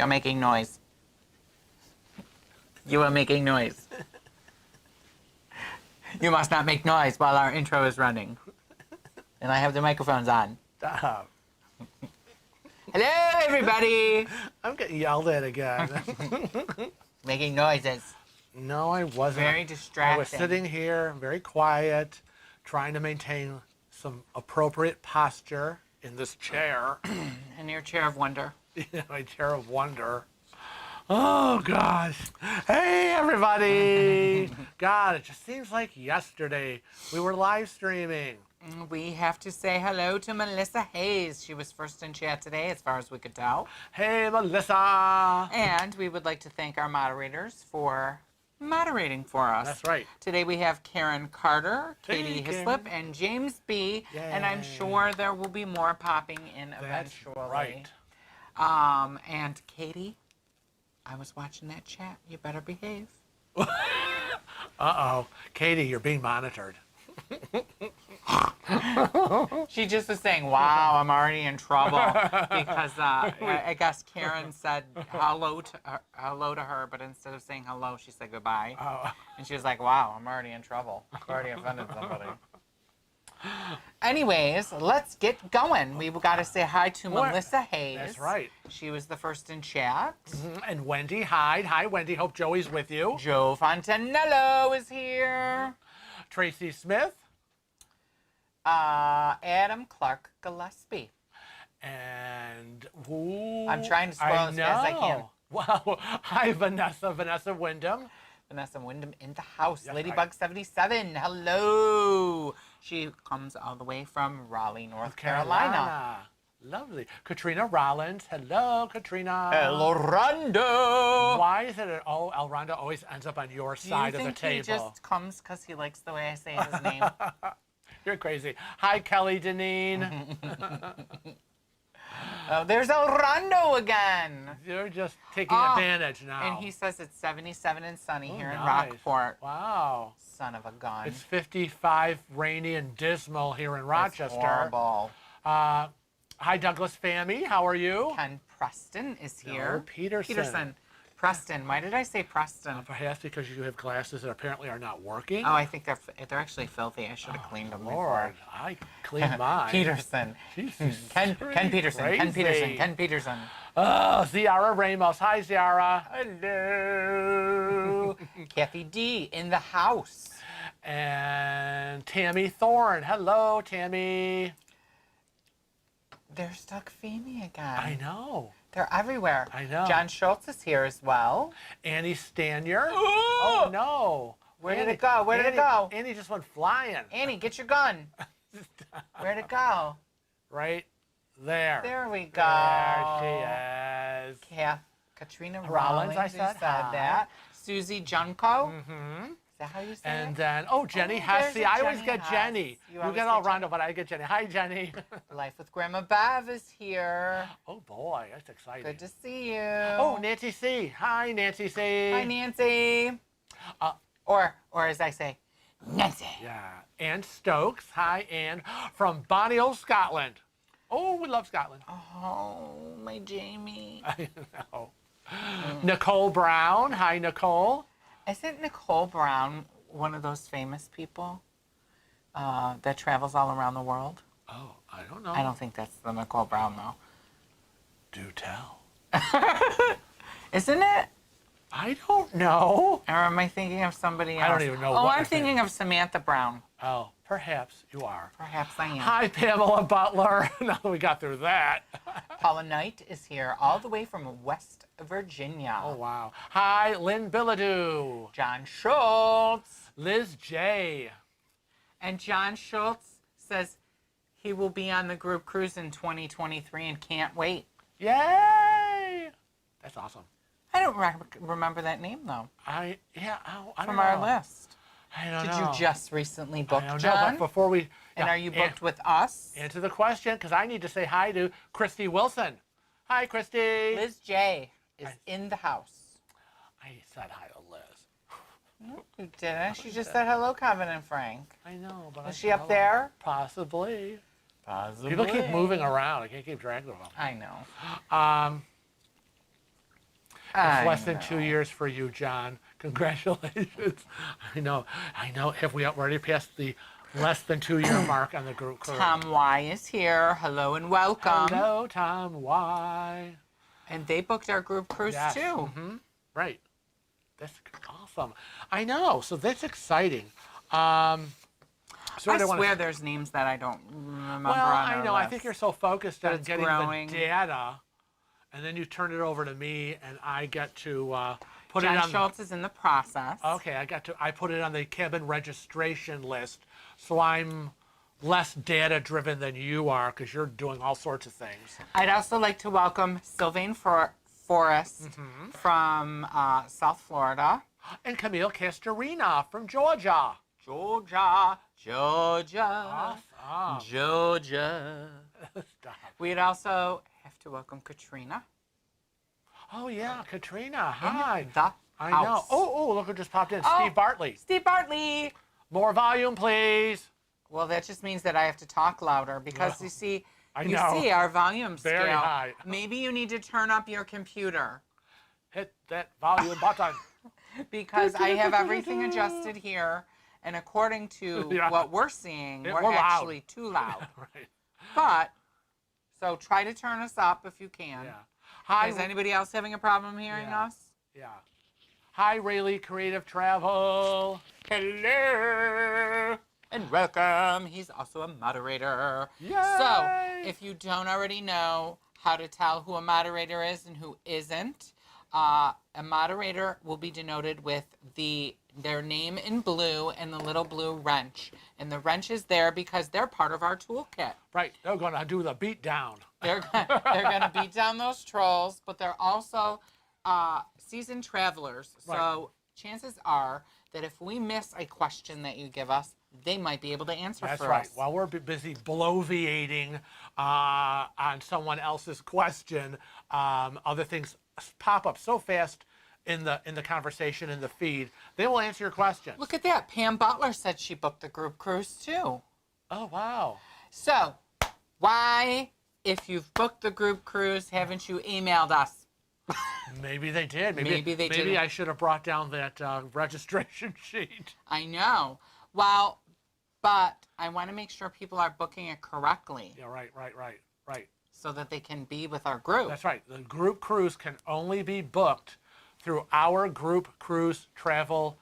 You're making noise. You are making noise. You must not make noise while our intro is running. And I have the microphones on. Stop. Hello, everybody. I'm getting yelled at again. Making noises. No, I wasn't. Very distracting. I was sitting here, very quiet, trying to maintain some appropriate posture in this chair. In your chair of wonder. My chair of wonder. Oh, gosh. Hey, everybody. God, it just seems like yesterday we were live streaming. We have to say hello to Melissa Hayes. She was first in chat today, as far as we could tell. Hey, Melissa. And we would like to thank our moderators for moderating for us. That's right. Today we have Karen Carter, Hey, Katie Karen. Hislop, and James B. Yay. And I'm sure there will be more popping in That's eventually. right. And Katie, I was watching that chat. You better behave. Uh-oh. Katie, you're being monitored. She just was saying, wow, I'm already in trouble. Because I guess Karen said hello to her, but instead of saying hello, she said goodbye. Oh. And she was like, wow, I'm already in trouble. I've already offended somebody. Anyways, let's get going. We've got to say hi to Melissa Hayes. That's right. She was the first in chat. And Wendy, hi. Hi, Wendy. Hope Joey's with you. Joe Fontanello is here. Tracy Smith. Adam Clark Gillespie. And ooh, I'm trying to spoil as fast as I can. Wow. Hi, Vanessa. Vanessa Wyndham. Vanessa Wyndham in the house. Yes, Ladybug77. Hello. She comes all the way from Raleigh, North Carolina. Lovely. Katrina Rollins. Hello, Katrina. El Rondo. Why is it that El Rondo always ends up on your side of the table? Do you think he just comes because he likes the way I say his name? You're crazy. Hi, Kelly Deneen. Oh, there's El Rondo again. You're just taking advantage now. And he says it's 77 and sunny here in nice. Rockport. Wow. Son of a gun. It's 55, rainy and dismal here in Rochester. It's horrible. Hi, Douglas Fammy. How are you? Ken Preston is here. No, Peterson. Peterson. Preston. Why did I say Preston? Perhaps because you have glasses that apparently are not working. Oh, I think they're actually filthy. I should have cleaned them Lord, before. I cleaned mine. Peterson. Jesus, Ken Peterson. crazy. Ken Peterson. Ken Peterson. Oh, Ziara Ramos. Hi, Ziara. Hello. Kathy D in the house. And Tammy Thorne. Hello, Tammy. There's Doug Feeney again. I know. They're everywhere. I know. John Schultz is here as well. Annie Stanier. Oh, no. Where did it go? Where did it go? Annie just went flying. Annie, get your gun. Where'd it go? Right there. There we go. There she is. Katrina Rollins, Rollins, I said hi. that. Susie Junko. Mm-hmm. Is that how you say And it? then, Jenny there's Hesse. a I always Jenny get Hesse. Jenny. You You always get get all Jenny. Rondo, but I get Jenny. Hi, Jenny. Life with Grandma Bev is here. Oh, boy. That's exciting. Good to see you. Oh, Nancy C. Hi, Nancy C. Hi, Nancy. Or as I say, Nancy. Yeah. Ann Stokes. Hi, Ann. From Bonneville, Scotland. Oh, we love Scotland. Oh, my Jamie. I know. Nicole Brown. Hi, Nicole. Isn't Nicole Brown one of those famous people that travels all around the world? Oh, I don't know. I don't think that's the Nicole Brown, though. Do tell. Isn't it? I don't know. Or am I thinking of somebody else? I don't even know Oh, what I'm you're thinking of Samantha Brown. Oh, perhaps you are. Perhaps I am. Hi, Pamela Butler. Now that we got through that. Paula Knight is here all the way from West Virginia. Oh, wow. Hi, Lynn Bilodeau. John Schultz. Liz J. And John Schultz says he will be on the group cruise in 2023 and can't wait. Yay! That's awesome. I don't remember that name, though, I don't from know. our list. I don't Did know. you just recently book, I don't know, John? but before we... And are you booked with us? Answer the question, because I need to say hi to Christy Wilson. Hi, Christy. Liz J is in the house. I said hi to Liz. No, you didn't. She just said hello, Kevin and Frank. I know, but Is she up there? Possibly. Possibly. People keep moving around. I can't keep track of them. I know. It's less than 2 years for you, John. Congratulations. I know. Have we already passed the less than 2 year mark on the group cruise? Tom Y is here. Hello and welcome. Hello, Tom Y. And they booked our group cruise Yes. too. Mm-hmm. Right. That's awesome. I know. So that's exciting. I swear there's names that I don't remember Well, on I our know. I list. think you're so focused on it's getting growing. the data, and then you turn it over to me, and I get to put John it on. Schultz is in the process. Okay, I put it on the cabin registration list, so I'm less data driven than you are because you're doing all sorts of things. I'd also like to welcome Sylvain Forrest from South Florida. And Camille Castorina from Georgia. Georgia. Awesome. Georgia. Stop. We'd also have to welcome Katrina. Oh, yeah, Katrina. Hi. In the I house. know. Oh, look who just popped in. Oh. Steve Bartley. Steve Bartley. More volume, please. Well, that just means that I have to talk louder because Well, you see know. our volume Very scale. high. Maybe you need to turn up your computer Hit that volume button. because I have everything adjusted here, and according to Yeah. what we're seeing, We're we're loud. actually too loud. Right. But so try to turn us up if you can. Yeah. Hi. Is anybody else having a problem hearing Yeah. us? Yeah. Hi, Rayleigh Creative Travel. Hello and welcome. He's also a moderator. Yay! So, if you don't already know how to tell who a moderator is and who isn't, a moderator will be denoted with their name in blue and the little blue wrench. And the wrench is there because they're part of our toolkit. Right. They're going to do the beat down. They're going to beat down those trolls, but they're also seasoned travelers. Right. So chances are that if we miss a question that you give us, they might be able to answer That's for right. us. While we're busy bloviating on someone else's question, other things pop up so fast in the conversation in the feed. They will answer your question. Look at that. Pam Butler said she booked the group cruise too. Oh, wow. So why, if you've booked the group cruise, haven't you emailed us? Maybe they did. Maybe they Maybe didn't. I should have brought down that registration sheet. I know. Well, but I want to make sure people are booking it correctly Yeah, right. so that they can be with our group. That's right. The group cruise can only be booked through our group cruise travel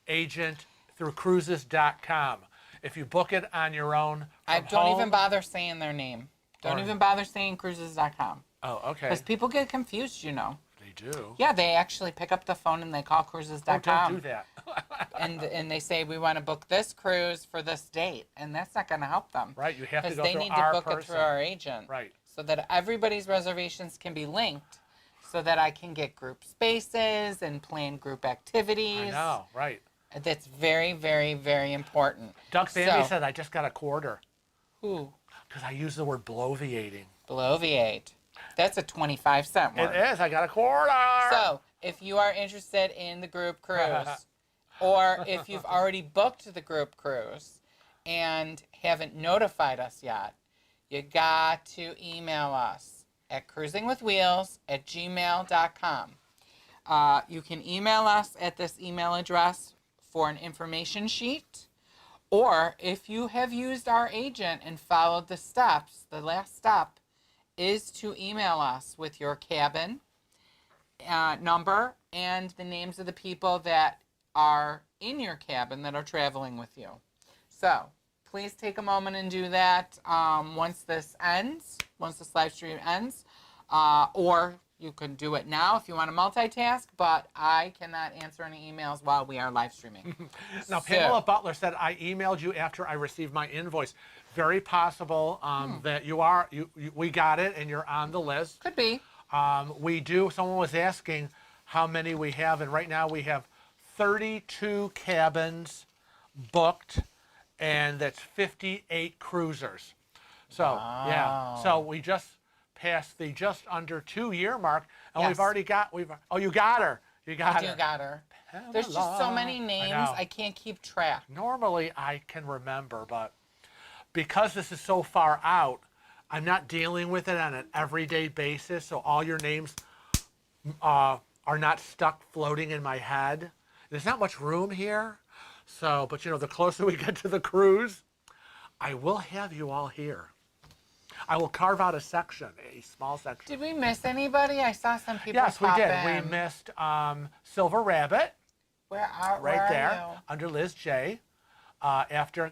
agent through cruises.com. If you book it on your own, Don't even bother saying their name. Don't even bother saying cruises.com. Oh, okay. Because people get confused, you know. They do. Yeah, they actually pick up the phone and they call cruises.com. Oh, don't do that. and they say, we want to book this cruise for this date. And that's not going to help them. Right, you have to Because go they through need our to book person. it through our agent. Right. So that everybody's reservations can be linked so that I can get group spaces and plan group activities. I know, right. That's very, very, very important. Doug Bambi said, I just got a quarter. Who? Because I used the word bloviating. Bloviate. That's a 25-cent word. It is. I got a quarter. So, if you are interested in the group cruise, or if you've already booked the group cruise and haven't notified us yet, you got to email us at cruisingwithwheels@gmail.com. You can email us at this email address for an information sheet, or if you have used our agent and followed the steps, the last step is to email us with your cabin number and the names of the people that are in your cabin that are traveling with you. So please take a moment and do that once this live stream ends, or you can do it now if you want to multitask, but I cannot answer any emails while we are live streaming. Now, Pamela Butler said, I emailed you after I received my invoice. Very possible that we got it and you're on the list. Could be. We do. Someone was asking how many we have, and right now we have 32 cabins booked, and that's 58 cruisers. So, yeah. So we just passed the just under 2 year mark, and Yes. we've already got, oh, you got her. You got I her. do got her. There's just so many names, I can't keep track. Normally I can remember, but because this is so far out, I'm not dealing with it on an everyday basis, so all your names are are not stuck floating in my head. There's not much room here. So, but the closer we get to the cruise, I will have you all here. I will carve out a section, a small section. Did we miss anybody? I saw some people Yes, we pop did. in. We missed Silver Rabbit. Where are there you? under Liz J. After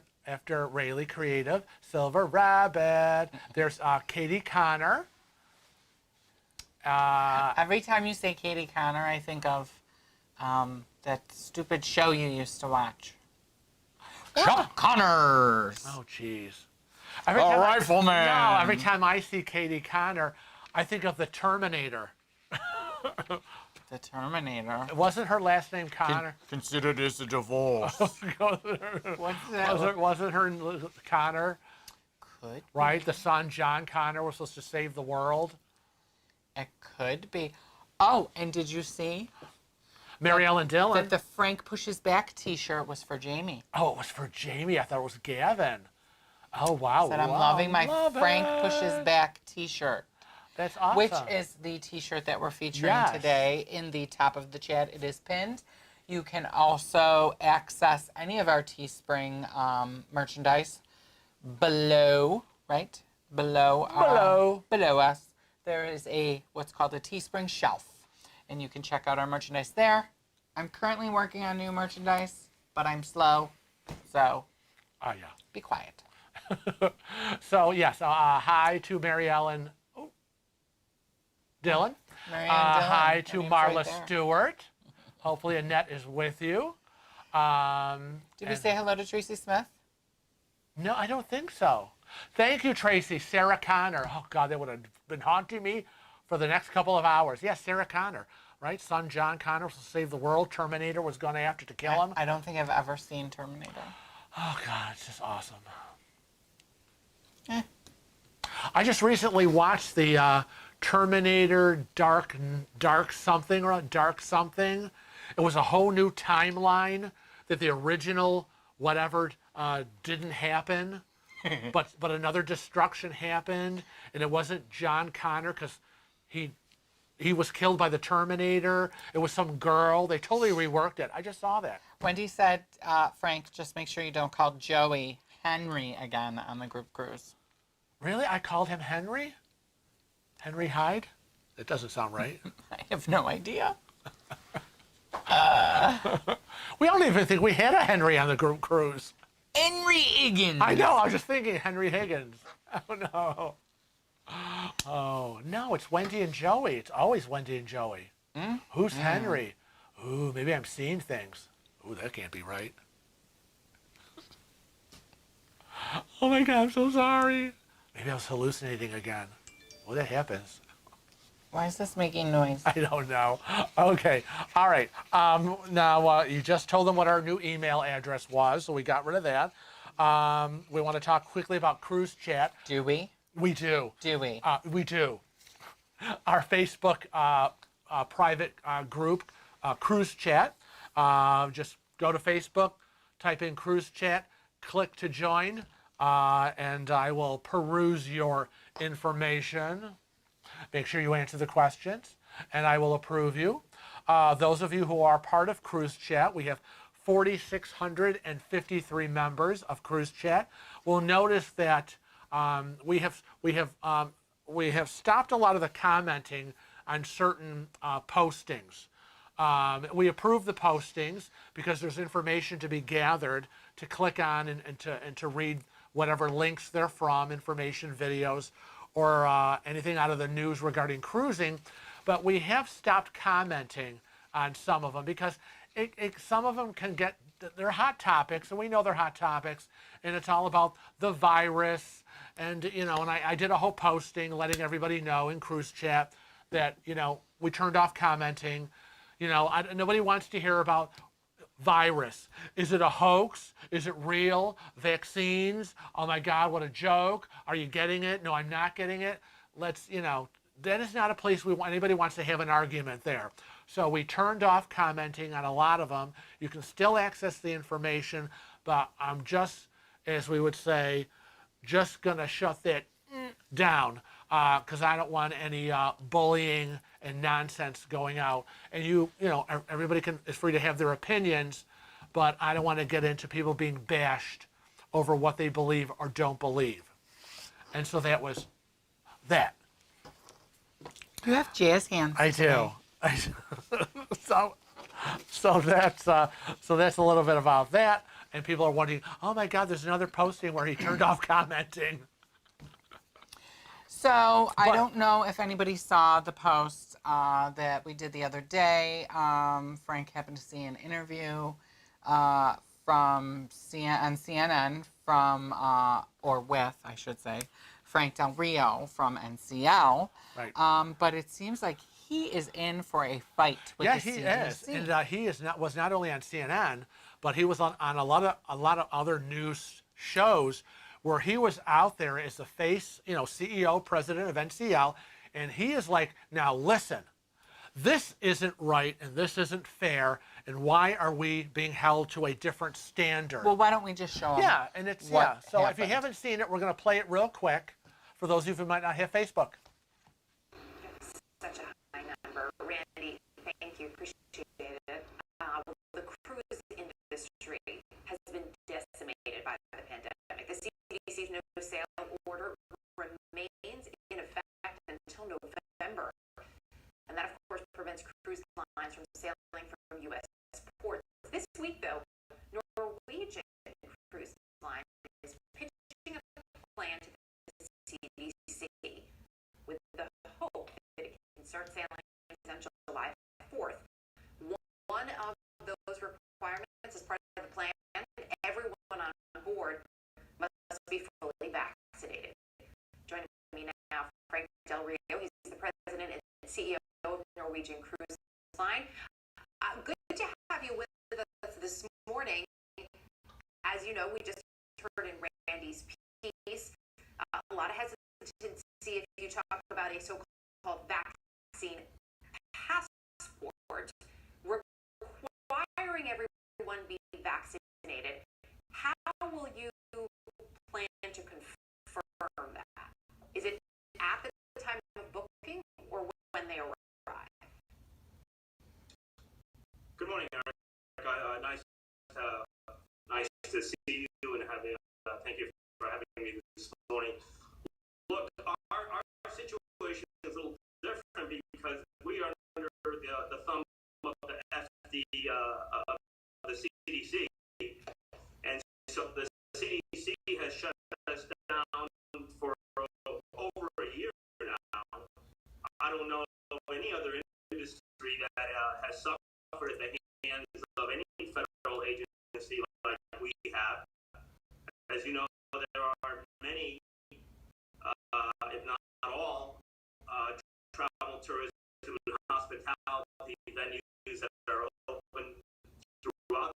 Rayleigh Creative, Silver Rabbit. There's Katie Connor. Every time you say Katie Connor, I think of that stupid show you used to watch. Chuck Connors. Oh, jeez. Rifleman. No, every time I see Katie Connor, I think of the Terminator. The Terminator. Wasn't her last name Connor? Consider this a divorce. What's that? Wasn't her Connor? Could Right? The son, John Connor, was supposed to save the world. It could be. Oh, and did you see Mary Ellen Dillon. that the Frank Pushes Back T-shirt was for Jamie? Oh, it was for Jamie. I thought it was Gavin. Oh, wow. Said I'm wow, loving my love Frank it. Pushes Back T-shirt. That's awesome. Which is the T-shirt that we're featuring Yes. today in the top of the chat. It is pinned. You can also access any of our Teespring merchandise below, right? Below us. There is what's called a Teespring shelf, and you can check out our merchandise there. I'm currently working on new merchandise, but I'm slow, so Oh, yeah. be quiet. So, yes, hi to Mary Ellen Dillon. Mary Ann Dillon. Hi Her to name's Marla right there. Stewart. Hopefully Annette is with you. Did we say hello to Tracy Smith? No, I don't think so. Thank you, Tracy. Sarah Connor. Oh, God, that would have been haunting me for the next couple of hours. Yes, Sarah Connor, right? Son John Connor was to save the world. Terminator was going after to kill him. I don't think I've ever seen Terminator. Oh, God, it's just awesome. Eh. I just recently watched the Terminator Dark something. It was a whole new timeline that the original whatever didn't happen, but another destruction happened, and it wasn't John Connor because he was killed by the Terminator. It was some girl. They totally reworked it. I just saw that. Wendy said, Frank, just make sure you don't call Joey Henry again on the group cruise. Really? I called him Henry? Henry Hyde? That doesn't sound right. I have no idea. We don't even think we had a Henry on the group cruise. Henry Higgins. I know. I was just thinking Henry Higgins. Oh, no. Oh, no. It's Wendy and Joey. It's always Wendy and Joey. Who's Henry? Ooh, maybe I'm seeing things. Ooh, that can't be right. Oh, my God. I'm so sorry. Maybe I was hallucinating again. Well, that happens. Why is this making noise? I don't know. Okay. All right. Now, you just told them what our new email address was, so we got rid of that. We want to talk quickly about Cruise Chat. Do we? We do. Do we? We do. Our Facebook private group, Cruise Chat. Just go to Facebook, type in Cruise Chat, click to join, and I will peruse your information. Make sure you answer the questions, and I will approve you. Those of you who are part of Cruise Chat, we have 4,653 members of Cruise Chat. Will notice that we have stopped a lot of the commenting on certain postings. We approve the postings because there's information to be gathered to click on and to read whatever links they're from, information, videos, or anything out of the news regarding cruising. But we have stopped commenting on some of them because some of them they're hot topics, and we know they're hot topics, and it's all about the virus. And, and I did a whole posting letting everybody know in Cruise Chat that, we turned off commenting. Nobody wants to hear about virus. Is it a hoax? Is it real? Vaccines? Oh my God, what a joke. Are you getting it? No, I'm not getting it. That is not a place anybody wants to have an argument there. So we turned off commenting on a lot of them. You can still access the information, but I'm just, as we would say, just gonna shut that down. because I don't want any bullying and nonsense going out. And everybody is free to have their opinions, but I don't want to get into people being bashed over what they believe or don't believe. And so that was that. You have jazz hands. I do. So that's a little bit about that. And people are wondering, oh my God, there's another posting where he turned off commenting. So I don't know if anybody saw the post that we did the other day. Frank happened to see an interview from CNN with Frank Del Rio from NCL. Right. But it seems like he is in for a fight with the CDC. Yeah, he is. And he was not only on CNN, but he was on a lot of other news shows where he was out there as the face, CEO, president of NCL, and he is like, now listen, this isn't right and this isn't fair, and why are we being held to a different standard? Well, why don't we just show him? Yeah, and it's what So happened. if you haven't seen it, we're going to play it real quick for those of you who might not have Facebook. Such a high number. Randy, thank you. Appreciate it. The cruise industry has been decimated by the pandemic. The CDC's no sail order remains in effect until November. And that, of course, prevents cruise lines from sailing from U.S. ports. This week, though, Norwegian Cruise Line is pitching a plan to the CDC with the hope that it can start sailing on July 4th. One of those requirements as part of the plan, everyone on board must be fully vaccinated. Joining me now, Frank Del Rio. He's the president and CEO of Norwegian Cruise Line. Good to have you with us this morning. As you know, we just heard in Randy's piece a lot of hesitancy if you talk about a so-called vaccine passport requiring everyone be vaccinated. How will you plan to confirm that? Is it at the time of booking or when they arrive? Good morning, Eric. Nice to see you and thank you for having me this morning. Look, our situation is a little different because we are under the thumb of the CDC, and so the CDC has shut us down for over a year now. I don't know any other industry that has suffered at the hands of any federal agency like we have. As you know, there are many, if not all, travel, tourism, and hospitality venues that are open throughout.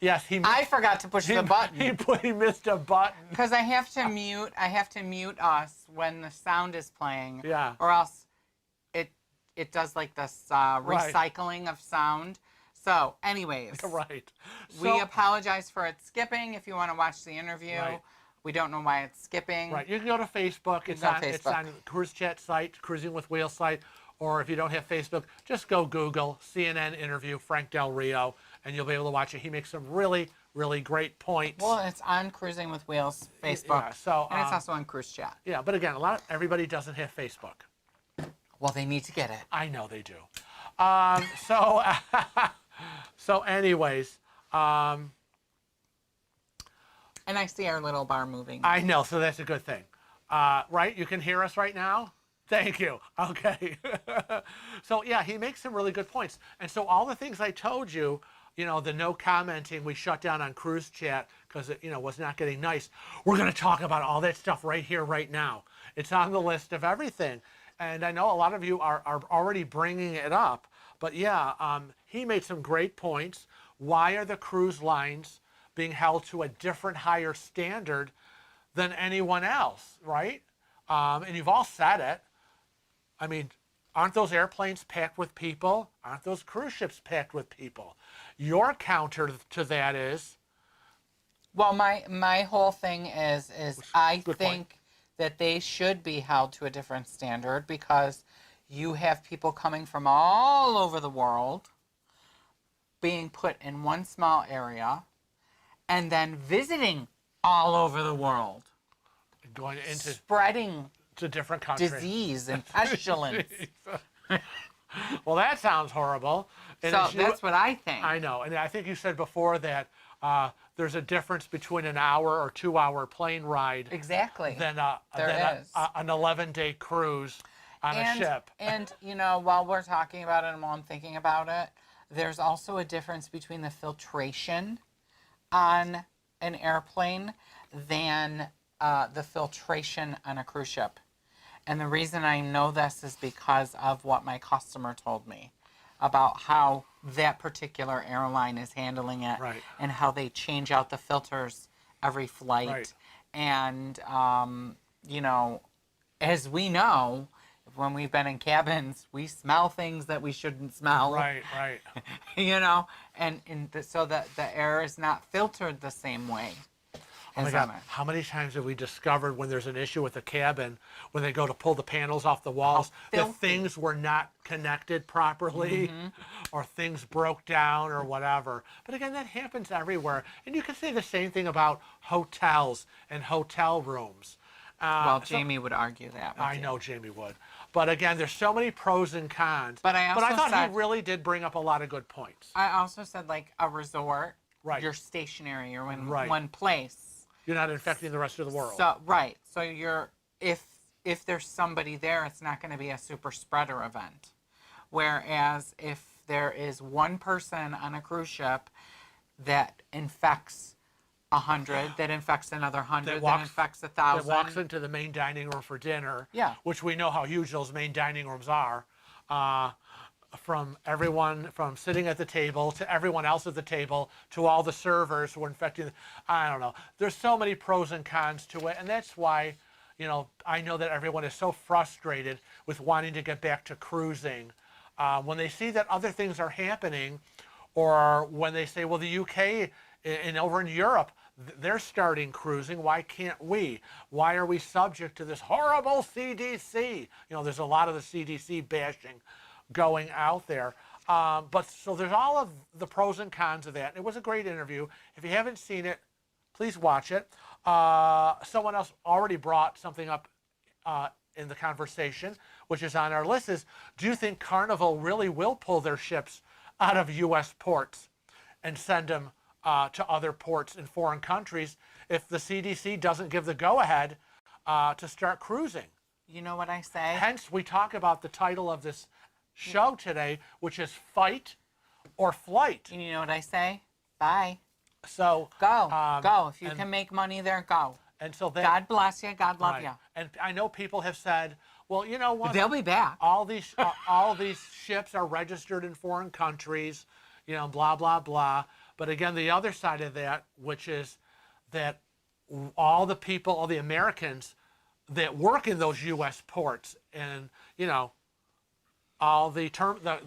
Yes, I forgot to push the button. He missed a button. Because I have to mute us when the sound is playing. Yeah. Or else it does like this recycling of sound. So anyways. Right. We apologize for it skipping. If you want to watch the interview, right. We don't know why it's skipping. Right. You can go to Facebook. It's on Cruise Chat site, Cruising with Wheels site. Or if you don't have Facebook, just go Google CNN interview Frank Del Rio, and you'll be able to watch it. He makes some really, really great points. Well, it's on Cruising with Wheels Facebook, and it's also on Cruise Chat. Yeah, but again, everybody doesn't have Facebook. Well, they need to get it. I know they do. So, so anyways, And I see our little bar moving. I know, so that's a good thing. Right? You can hear us right now? Thank you. Okay. So, yeah, he makes some really good points. And so all the things I told you, the no commenting, we shut down on cruise chat because it, was not getting nice. We're going to talk about all that stuff right here, right now. It's on the list of everything. And I know a lot of you are already bringing it up. But, yeah, he made some great points. Why are the cruise lines being held to a different, higher standard than anyone else, right? And you've all said it. I mean, aren't those airplanes packed with people? Aren't those cruise ships packed with people? Your counter to that is? Well, my whole thing is I Good point. think that they should be held to a different standard because you have people coming from all over the world being put in one small area and then visiting all over that world, Going into spreading to different countries. disease and pestilence. Well, that sounds horrible. And So as you- that's what I think. I know, and I think you said before that there's a difference between an hour or 2 hour plane ride Exactly. than There is. an 11-day cruise on a ship. And, while we're talking about it and while I'm thinking about it, there's also a difference between the filtration on an airplane than the filtration on a cruise ship. And the reason I know this is because of what my customer told me about how that particular airline is handling it, Right. and how they change out the filters every flight. Right. And, as we know, when we've been in cabins, we smell things that we shouldn't smell. Right, right. So that the air is not filtered the same way. Oh my as God, on it. how many times have we discovered when there's an issue with the cabin, when they go to pull the panels off the walls, that filthy. things were not connected properly, or things broke down or whatever. But again, that happens everywhere. And you can say the same thing about hotels and hotel rooms. Well, So- Jamie would argue that. with I you. know Jamie would. But again, there's so many pros and cons. But I also thought said- he really did bring up a lot of good points. I also said like a resort. Right. You're stationary. You're in Right. one place. You're not infecting the rest of the world. So right. So you're if there's somebody there, it's not going to be a super spreader event. Whereas if there is one person on a cruise ship that infects 100, that infects another 100, that, walks- infects that 1,000. walks into the main dining room for dinner, Yeah. which we know how huge those main dining rooms are, from everyone, from sitting at the table to everyone else at the table to all the servers who are infecting. I don't know. There's so many pros and cons to it, and that's why, I know that everyone is so frustrated with wanting to get back to cruising. When they see that other things are happening, or when they say, well, the UK and over in Europe, they're starting cruising. Why can't we? Why are we subject to this horrible CDC? There's a lot of the CDC bashing going out there. But so there's all of the pros and cons of that. It was a great interview. If you haven't seen it, please watch it. Someone else already brought something up in the conversation, which is on our list, is do you think Carnival really will pull their ships out of U.S. ports and send them to other ports in foreign countries if the CDC doesn't give the go-ahead to start cruising? You know what I say? Hence, we talk about the title of this show today, which is Fight or Flight. You know what I say? Bye. So Go. Go. If you and- can make money there, go. and so that, God bless you. God love right. you. And I know people have said, well, you know what? They'll be back. all these ships are registered in foreign countries, blah blah blah. But again, the other side of that, which is that all the people, all the Americans that work in those U.S. ports, and all the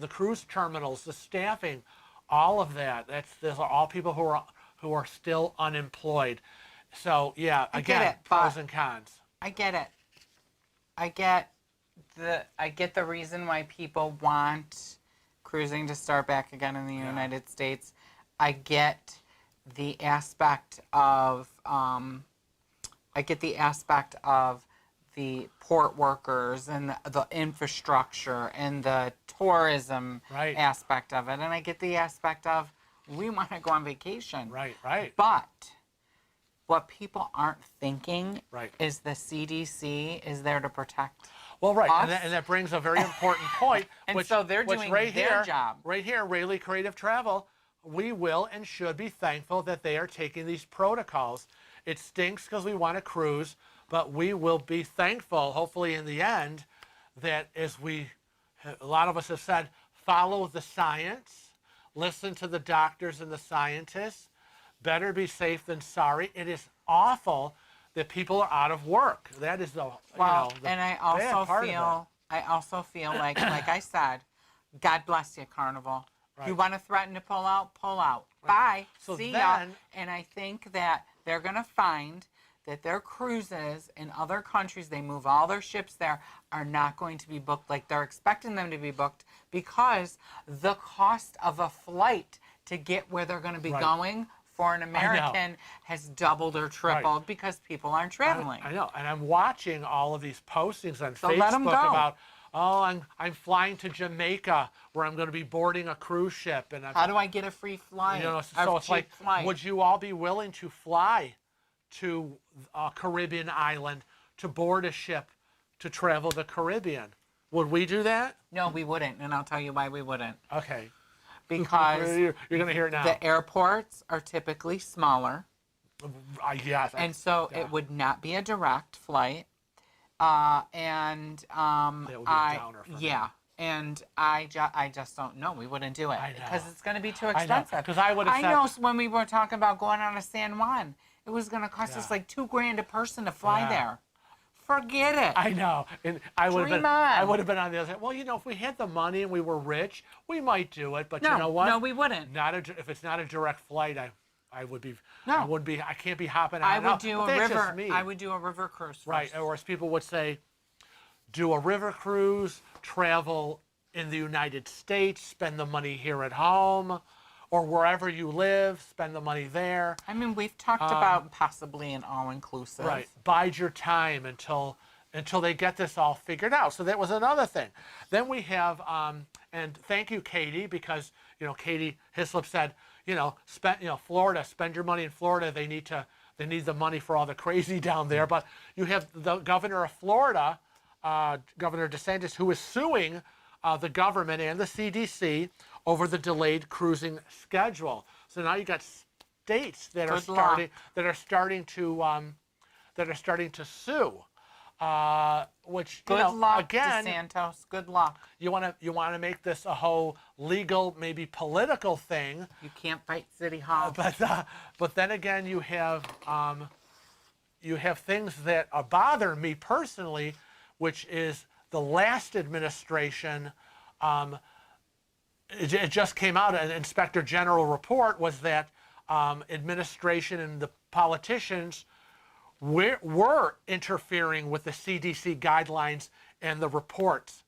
cruise terminals, the staffing, all of that. Those are all people who are still unemployed. So yeah, I again, get it, pros but- and cons. I get it. I get the reason why people want cruising to start back again in the United States. I get the aspect of the port workers and the infrastructure and the tourism Right. aspect of it. And I get the aspect of we want to go on vacation. Right, right. But what people aren't thinking Right. is the CDC is there to protect. Well, right, us. and that brings a very important point. And which, so they're which doing right their here, job. Right here, Rayleigh Creative Travel, we will and should be thankful that they are taking these protocols. It stinks because we want to cruise, but we will be thankful, hopefully in the end, that as a lot of us have said, follow the science, listen to the doctors and the scientists. Better be safe than sorry. It is awful that people are out of work. That is the Well, the and I bad also part of feel like I said, God bless you, Carnival. Right. You want to threaten to pull out, pull out. Bye. So See ya. then- And I think that they're going to find that their cruises in other countries, they move all their ships there, are not going to be booked like they're expecting them to be booked because the cost of a flight to get where they're going to be Right. going for an American has doubled or tripled because people aren't traveling. I know, and I'm watching all of these postings on So let 'em Facebook go. about, I'm flying to Jamaica where I'm going to be boarding a cruise ship, and How do I get a free flight? so it's like, would you all be willing to fly to a Caribbean island to board a ship to travel the Caribbean? Would we do that? No, we wouldn't, and I'll tell you why we wouldn't. Okay, Because you're going to hear it now. the airports are typically smaller, Yes, and so yeah. it would not be a direct flight. That would be a downer for me. Yeah, and I just don't know. We wouldn't do it I know. because it's going to be too I know, expensive. 'cause I would've I said- know when we were talking about going on a San Juan, it was going to cost us Yeah. like $2,000 a person to fly Yeah. there. Forget it. I know, and I would have Dream been. I on. would have been on the other side. Well, if we had the money and we were rich, we might do it. But No, you know what? no, we wouldn't. If it's not a direct flight, I would be. No. I would be. I can't be hopping on. I and would off. do But a that's river. just me. I would do a river cruise first. Right, or as people would say, do a river cruise, travel in the United States, spend the money here at home, or wherever you live, spend the money there. I mean, we've talked about possibly an all-inclusive. Right. Bide your time until they get this all figured out. So that was another thing. Then we have, and thank you, Katie, because Katie Hislop said, Florida, spend your money in Florida. They need the money for all the crazy down there. But you have the governor of Florida, Governor DeSantis, who is suing the government and the CDC over the delayed cruising schedule. So now you got states that are Good luck. starting to sue. Which Good luck, again, DeSantis. Good luck. you want to make this a whole legal, maybe political thing. You can't fight City Hall. But then again, you have things that bother me personally, which is the last administration. It just came out, an Inspector General report was that administration and the politicians were interfering with the CDC guidelines and the reports,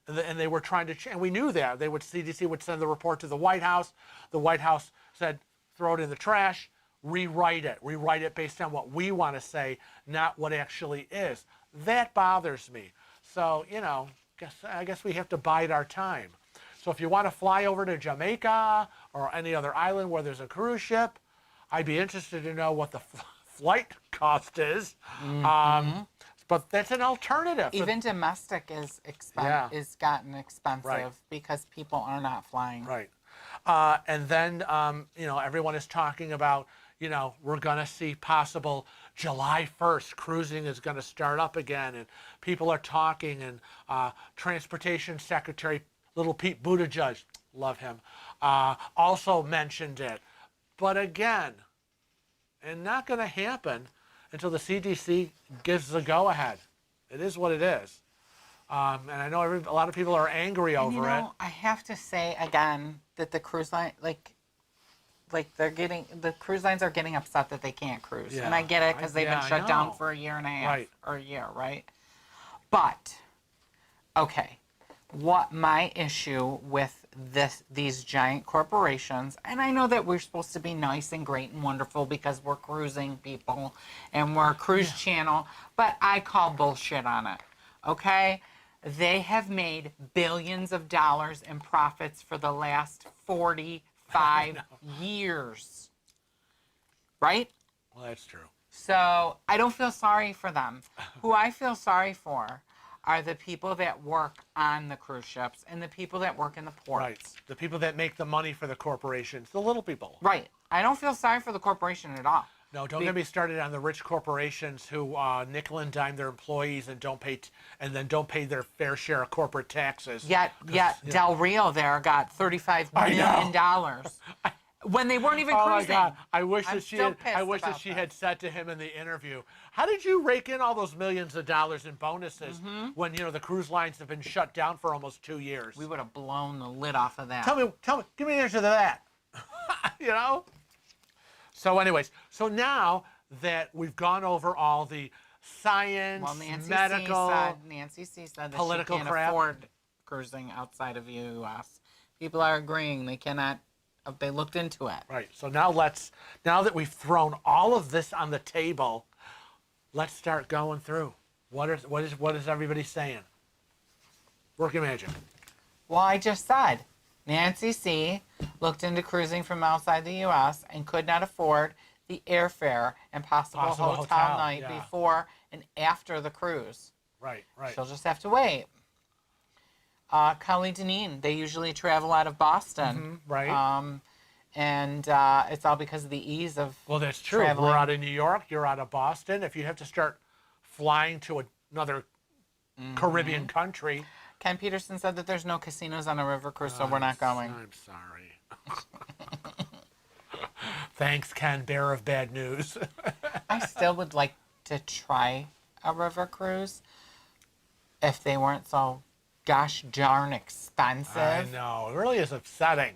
and they were trying to change. And we knew that CDC would send the report to the White House. The White House said, throw it in the trash, rewrite it based on what we want to say, not what actually is. That bothers me. So I guess we have to bide our time. So if you want to fly over to Jamaica or any other island where there's a cruise ship, I'd be interested to know what the flight cost is. But that's an alternative. Even domestic is gotten expensive Right. because people are not flying. Right. And then, everyone is talking about, we're going to see possible July 1st, cruising is going to start up again. And people are talking, and Transportation Secretary Little Pete Buttigieg, love him, also mentioned it. But again, and not going to happen until the CDC gives the go-ahead. It is what it is. And I know a lot of people are angry over it. I have to say again that the cruise line, the cruise lines are getting upset that they can't cruise. Yeah. And I get it because they've been I shut down know. for a year and a half Right. or a year, right? But, okay, what my issue with these giant corporations, and I know that we're supposed to be nice and great and wonderful because we're cruising people and we're a cruise channel, but I call bullshit on it. Okay? They have made billions of dollars in profits for the last 45 years. Right? Well, that's true. So I don't feel sorry for them. Who I feel sorry for are the people that work on the cruise ships and the people that work in the ports. Right. The people that make the money for the corporations, the little people. Right. I don't feel sorry for the corporation at all. No, don't get me started on the rich corporations who nickel and dime their employees and don't pay don't pay their fair share of corporate taxes. Yet Del Rio there got $35 million when they weren't even cruising. Oh my God! I wish I'm that she still had. pissed I wish that about she that. had said to him in the interview, "How did you rake in all those millions of dollars in bonuses when the cruise lines have been shut down for almost 2 years?" We would have blown the lid off of that. Tell me, give me an answer to that. So, anyways, so now that we've gone over all the science, medical, Nancy C said that political she can't crap. afford cruising outside of U.S. People are agreeing they cannot. They looked into it. Right. So now now that we've thrown all of this on the table, let's start going through. What is everybody saying? Work your magic. Well, I just said Nancy C. looked into cruising from outside the U.S. and could not afford the airfare and possible hotel night before and after the cruise. Right. She'll just have to wait. Kelly Deneen, they usually travel out of Boston. Right. And it's all because of the ease of Well, that's true. traveling. We're out of New York. You're out of Boston. If you have to start flying to another Caribbean country. Ken Peterson said that there's no casinos on a river cruise, so we're not going. I'm sorry. Thanks, Ken, bearer of bad news. I still would like to try a river cruise if they weren't so gosh darn expensive. I know. It really is upsetting.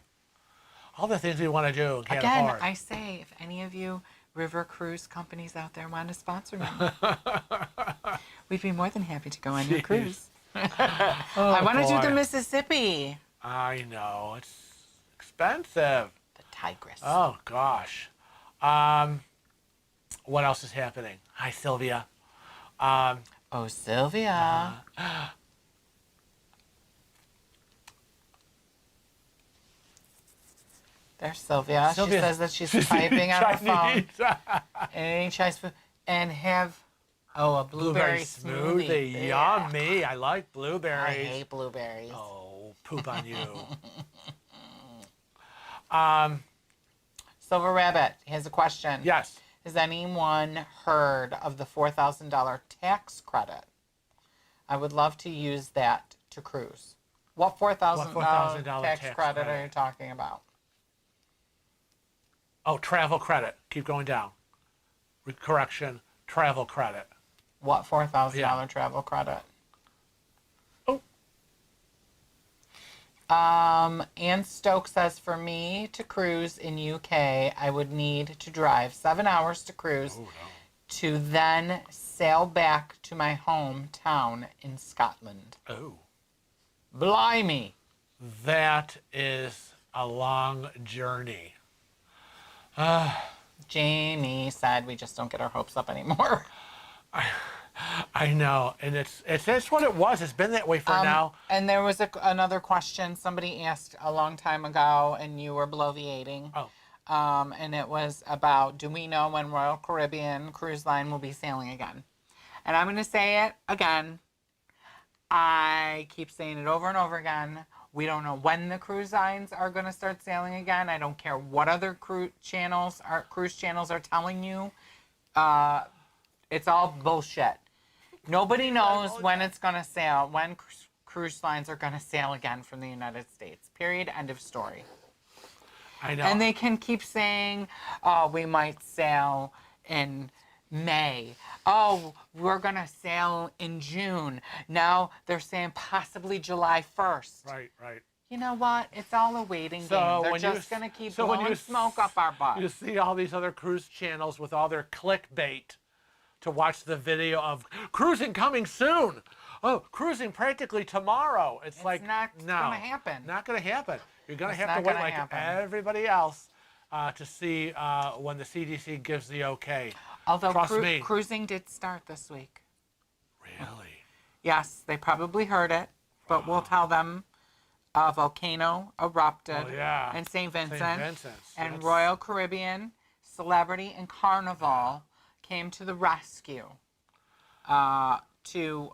All the things we want to do and can't Again, afford. I say, if any of you river cruise companies out there want to sponsor me, we'd be more than happy to go on your cruise. I want to do the Mississippi. I know. It's expensive. The Tigris. Oh, gosh. What else is happening? Hi, Sylvia. Oh, Sylvia. There's Sylvia. She says that she's typing on her phone. And eat Chinese food. And have, a blueberry smoothie. Yeah. Yummy. I like blueberries. I hate blueberries. Oh, poop on you. Silver Rabbit has a question. Yes. Has anyone heard of the $4,000 tax credit? I would love to use that to cruise. What $4,000 tax credit are you talking about? Oh, travel credit. Keep going down. Correction. Travel credit. What $4,000 travel credit? Oh. Ann Stokes says, for me to cruise in UK, I would need to drive 7 hours to cruise to then sail back to my hometown in Scotland. Oh. Blimey. That is a long journey. Jamie said we just don't get our hopes up anymore. I know, and it's what it was. It's been that way for now. And there was another question somebody asked a long time ago, and you were bloviating. Oh. And it was about, do we know when Royal Caribbean Cruise Line will be sailing again? And I'm going to say it again. I keep saying it over and over again. We don't know when the cruise lines are going to start sailing again. I don't care what other cruise channels are telling you. It's all bullshit. Nobody knows when it's going to sail, when cruise lines are going to sail again from the United States. Period. End of story. I know. And they can keep saying, oh, we might sail in May. Oh, we're going to sail in June. Now they're saying possibly July 1st. Right. You know what? It's all a waiting game. They're just going to keep blowing smoke up our butt. You see all these other cruise channels with all their clickbait to watch the video of cruising coming soon. oh, cruising practically tomorrow. It's like, not no, gonna happen. Not going to happen. You're going to It's have to not wait gonna like happen. everybody else to see when the CDC gives the okay. Although Trust me. cruising did start this week. Really? Yes, they probably heard it, but we'll tell them a volcano erupted in St. Vincent, and That's... Royal Caribbean, Celebrity, and Carnival came to the rescue to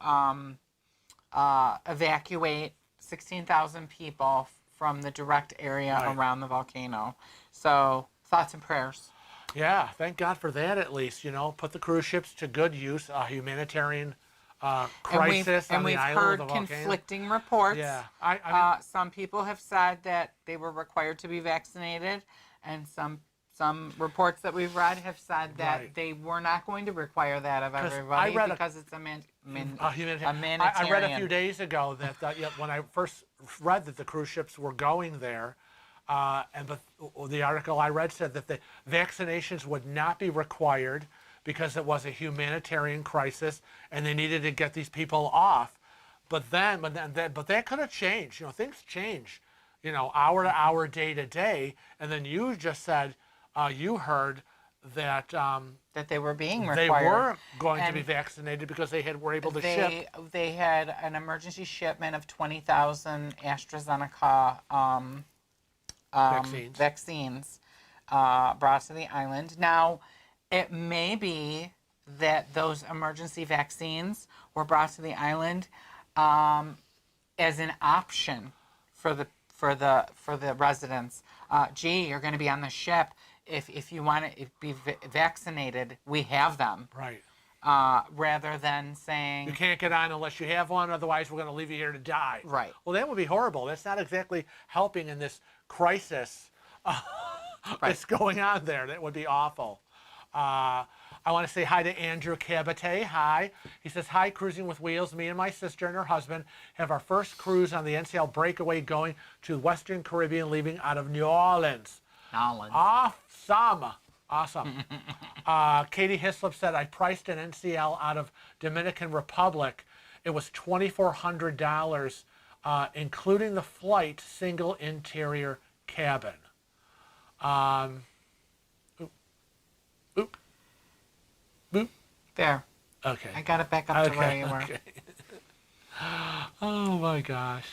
evacuate 16,000 people from the direct area around the volcano. So thoughts and prayers. Yeah, thank God for that at least. You know, put the cruise ships to good use. A humanitarian crisis on the island heard of the volcano. conflicting reports. Yeah, I mean, some people have said that they were required to be vaccinated, and some reports that we've read have said that they were not going to require that of everybody because it's a humanitarian. I read a few days ago that when I first read that the cruise ships were going there, but the article I read said that the vaccinations would not be required because it was a humanitarian crisis and they needed to get these people off. But that could have changed. You know, things change. You know, hour to hour, day to day, and then you just said you heard that that they were being required. They were going to be vaccinated because were able to ship. They had an emergency shipment of 20,000 AstraZeneca vaccines brought to the island. Now, it may be that those emergency vaccines were brought to the island as an option for the residents. Gee, you're going to be on the ship. If you want to be vaccinated, we have them. Right. Rather than saying you can't get on unless you have one, otherwise we're going to leave you here to die. Right. Well, that would be horrible. That's not exactly helping in this crisis that's going on there. That would be awful. I want to say hi to Andrew Cabate. Hi. He says, hi, Cruising with Wheels. Me and my sister and her husband have our first cruise on the NCL breakaway going to Western Caribbean, leaving out of New Orleans. Awesome. Katie Hislop said, I priced an NCL out of Dominican Republic. It was $2,400, including the flight, single interior cabin. Boop. There. Okay. I got it back up to where you were. Okay. Oh my gosh.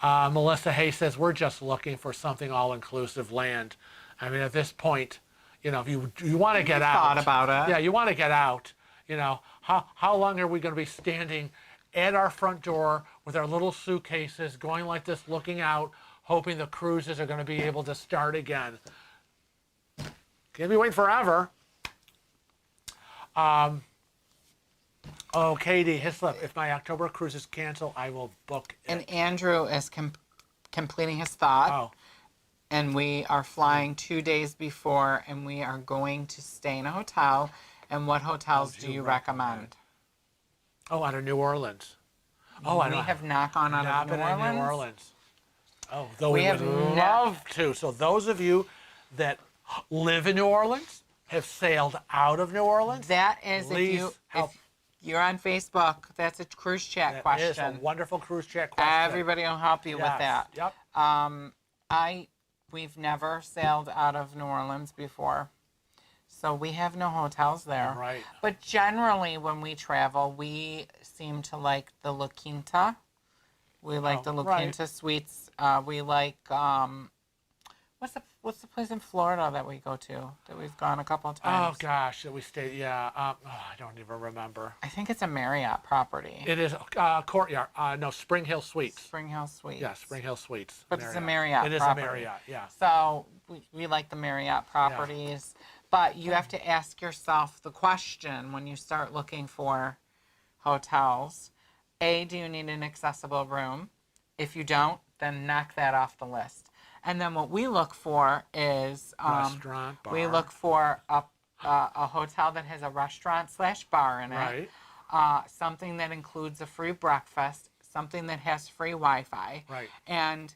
Melissa Hay says, we're just looking for something all-inclusive land. I mean, at this point, you know, if you want to get out. Thought about it. Yeah, you want to get out. You know, how long are we going to be standing at our front door with our little suitcases, going like this, looking out, hoping the cruises are going to be able to start again? Can't be waiting forever. Oh, Katie Hislop, if my October cruise is canceled, I will book it. And Andrew is completing his thought. Oh. And we are flying 2 days before, and we are going to stay in a hotel. And what hotels do you recommend? Oh, out of New Orleans. Oh, we have not gone out of New Orleans. Oh, though we would love to. So those of you that live in New Orleans, have sailed out of New Orleans, that is, if you're on Facebook, that's a cruise chat question. That is a wonderful cruise chat question. Everybody will help you with that. Yep. We've never sailed out of New Orleans before, so we have no hotels there. Right. But generally, when we travel, we seem to like the La Quinta. We like the La Quinta suites. We like what's the place in Florida that we go to that we've gone a couple of times? Oh gosh, that we stayed. Yeah. I don't even remember. I think it's a Marriott property. It is Courtyard. No, Spring Hill Suites. Spring Hill Suites. Yeah, Spring Hill Suites. But it's a Marriott. It is property. a Marriott. Yeah. So we like the Marriott properties, but you have to ask yourself the question when you start looking for hotels: A, do you need an accessible room? If you don't, then knock that off the list. And then what we look for is restaurant, bar. We look for a hotel that has a restaurant/bar in it. Right. Something that includes a free breakfast, something that has free Wi-Fi. Right. And,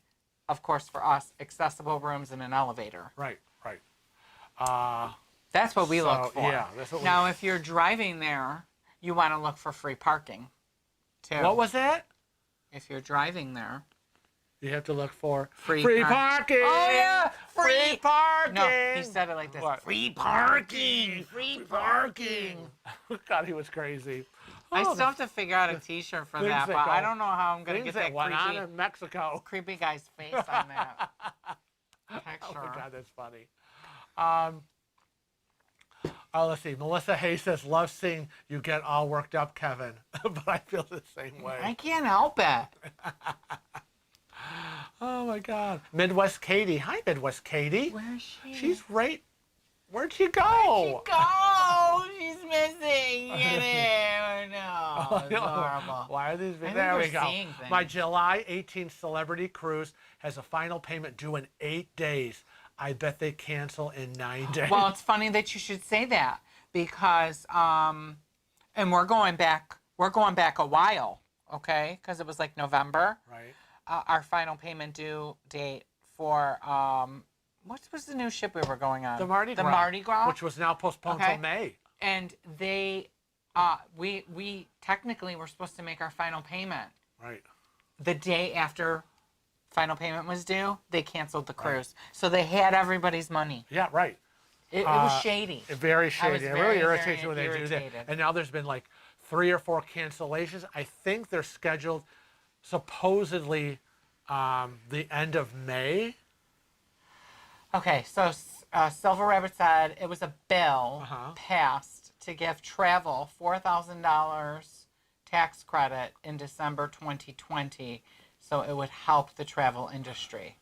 of course, for us, accessible rooms and an elevator. Right. That's what we look for. Yeah, that's what now, if you're driving there, you want to look for free parking too. What was that? If you're driving there. You have to look for Free parking. Oh, yeah. Free parking. No, he said it like this. What? Free parking. Free parking. God, he was crazy. I Oh, still have to figure out a T-shirt for things that, that but go- I don't know how I'm going to things get that that went on in Mexico. creepy guy's face on that picture. Oh my God, that's funny. Let's see. Melissa Hayes says, "Love seeing you get all worked up, Kevin," but I feel the same way. I can't help it. Oh my God. Midwest Katie. Hi, Midwest Katie. Where's she? She's right. Where'd she go? Go! She's missing. Get it? No, it's horrible. Why are these? I think There we're we go. seeing things. My July 18th celebrity cruise has a final payment due in 8 days. I bet they cancel in 9 days. Well, it's funny that you should say that because, and we're going back a while, okay? Because it was like November. Right. Our final payment due date for what was the new ship we were going on? The Mardi Gras. Mardi Gras, Which was now postponed Okay. till May. and they, we technically were supposed to make our final payment Right. the day after final payment was due. They canceled the cruise, so they had everybody's money. Yeah, right. It was shady. Very shady. It really irritates very me when they do that. irritated. And now there's been like 3 or 4 cancellations. I think they're scheduled supposedly the end of May. Okay, so Silver Rabbit said it was a bill Uh-huh. passed to give travel $4,000 tax credit in December 2020, so it would help the travel industry.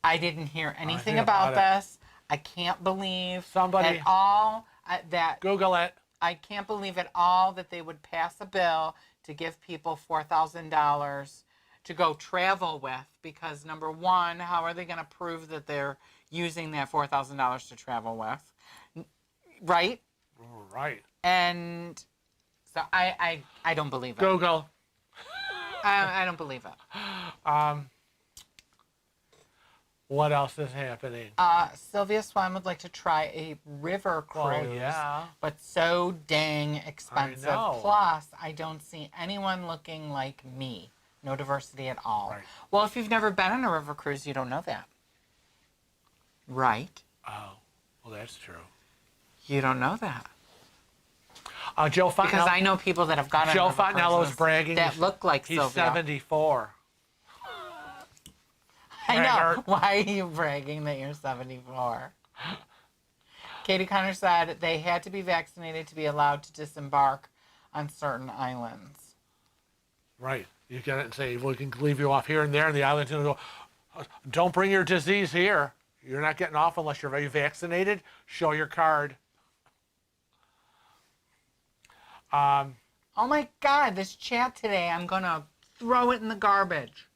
I didn't hear anything about this. I can't believe Somebody- at all that Google it. I can't believe at all that they would pass a bill to give people $4,000 to go travel with, because number one, how are they going to prove that they're using that $4,000 to travel with? Right? Right. And so I don't believe it. Google. I don't believe it. What else is happening? Sylvia Swan would like to try a river cruise, Oh, yeah. but so dang expensive. know. Plus, I don't see anyone looking like me. No diversity at all. Right. Well, if you've never been on a river cruise, you don't know that. Right? Oh, well, that's true. You don't know that. Joe Fontenello. Because I know people that have gone on Joe river Fontenello's cruises bragging. that look like He's Sylvia. 74. I know. Braggart. Why are you bragging that you're 74? Katie Connor said they had to be vaccinated to be allowed to disembark on certain islands. Right. You get it and say, we can leave you off here and there, and the island's going to go, don't bring your disease here. You're not getting off unless you're very vaccinated. Show your card. Oh my God, this chat today, I'm going to throw it in the garbage.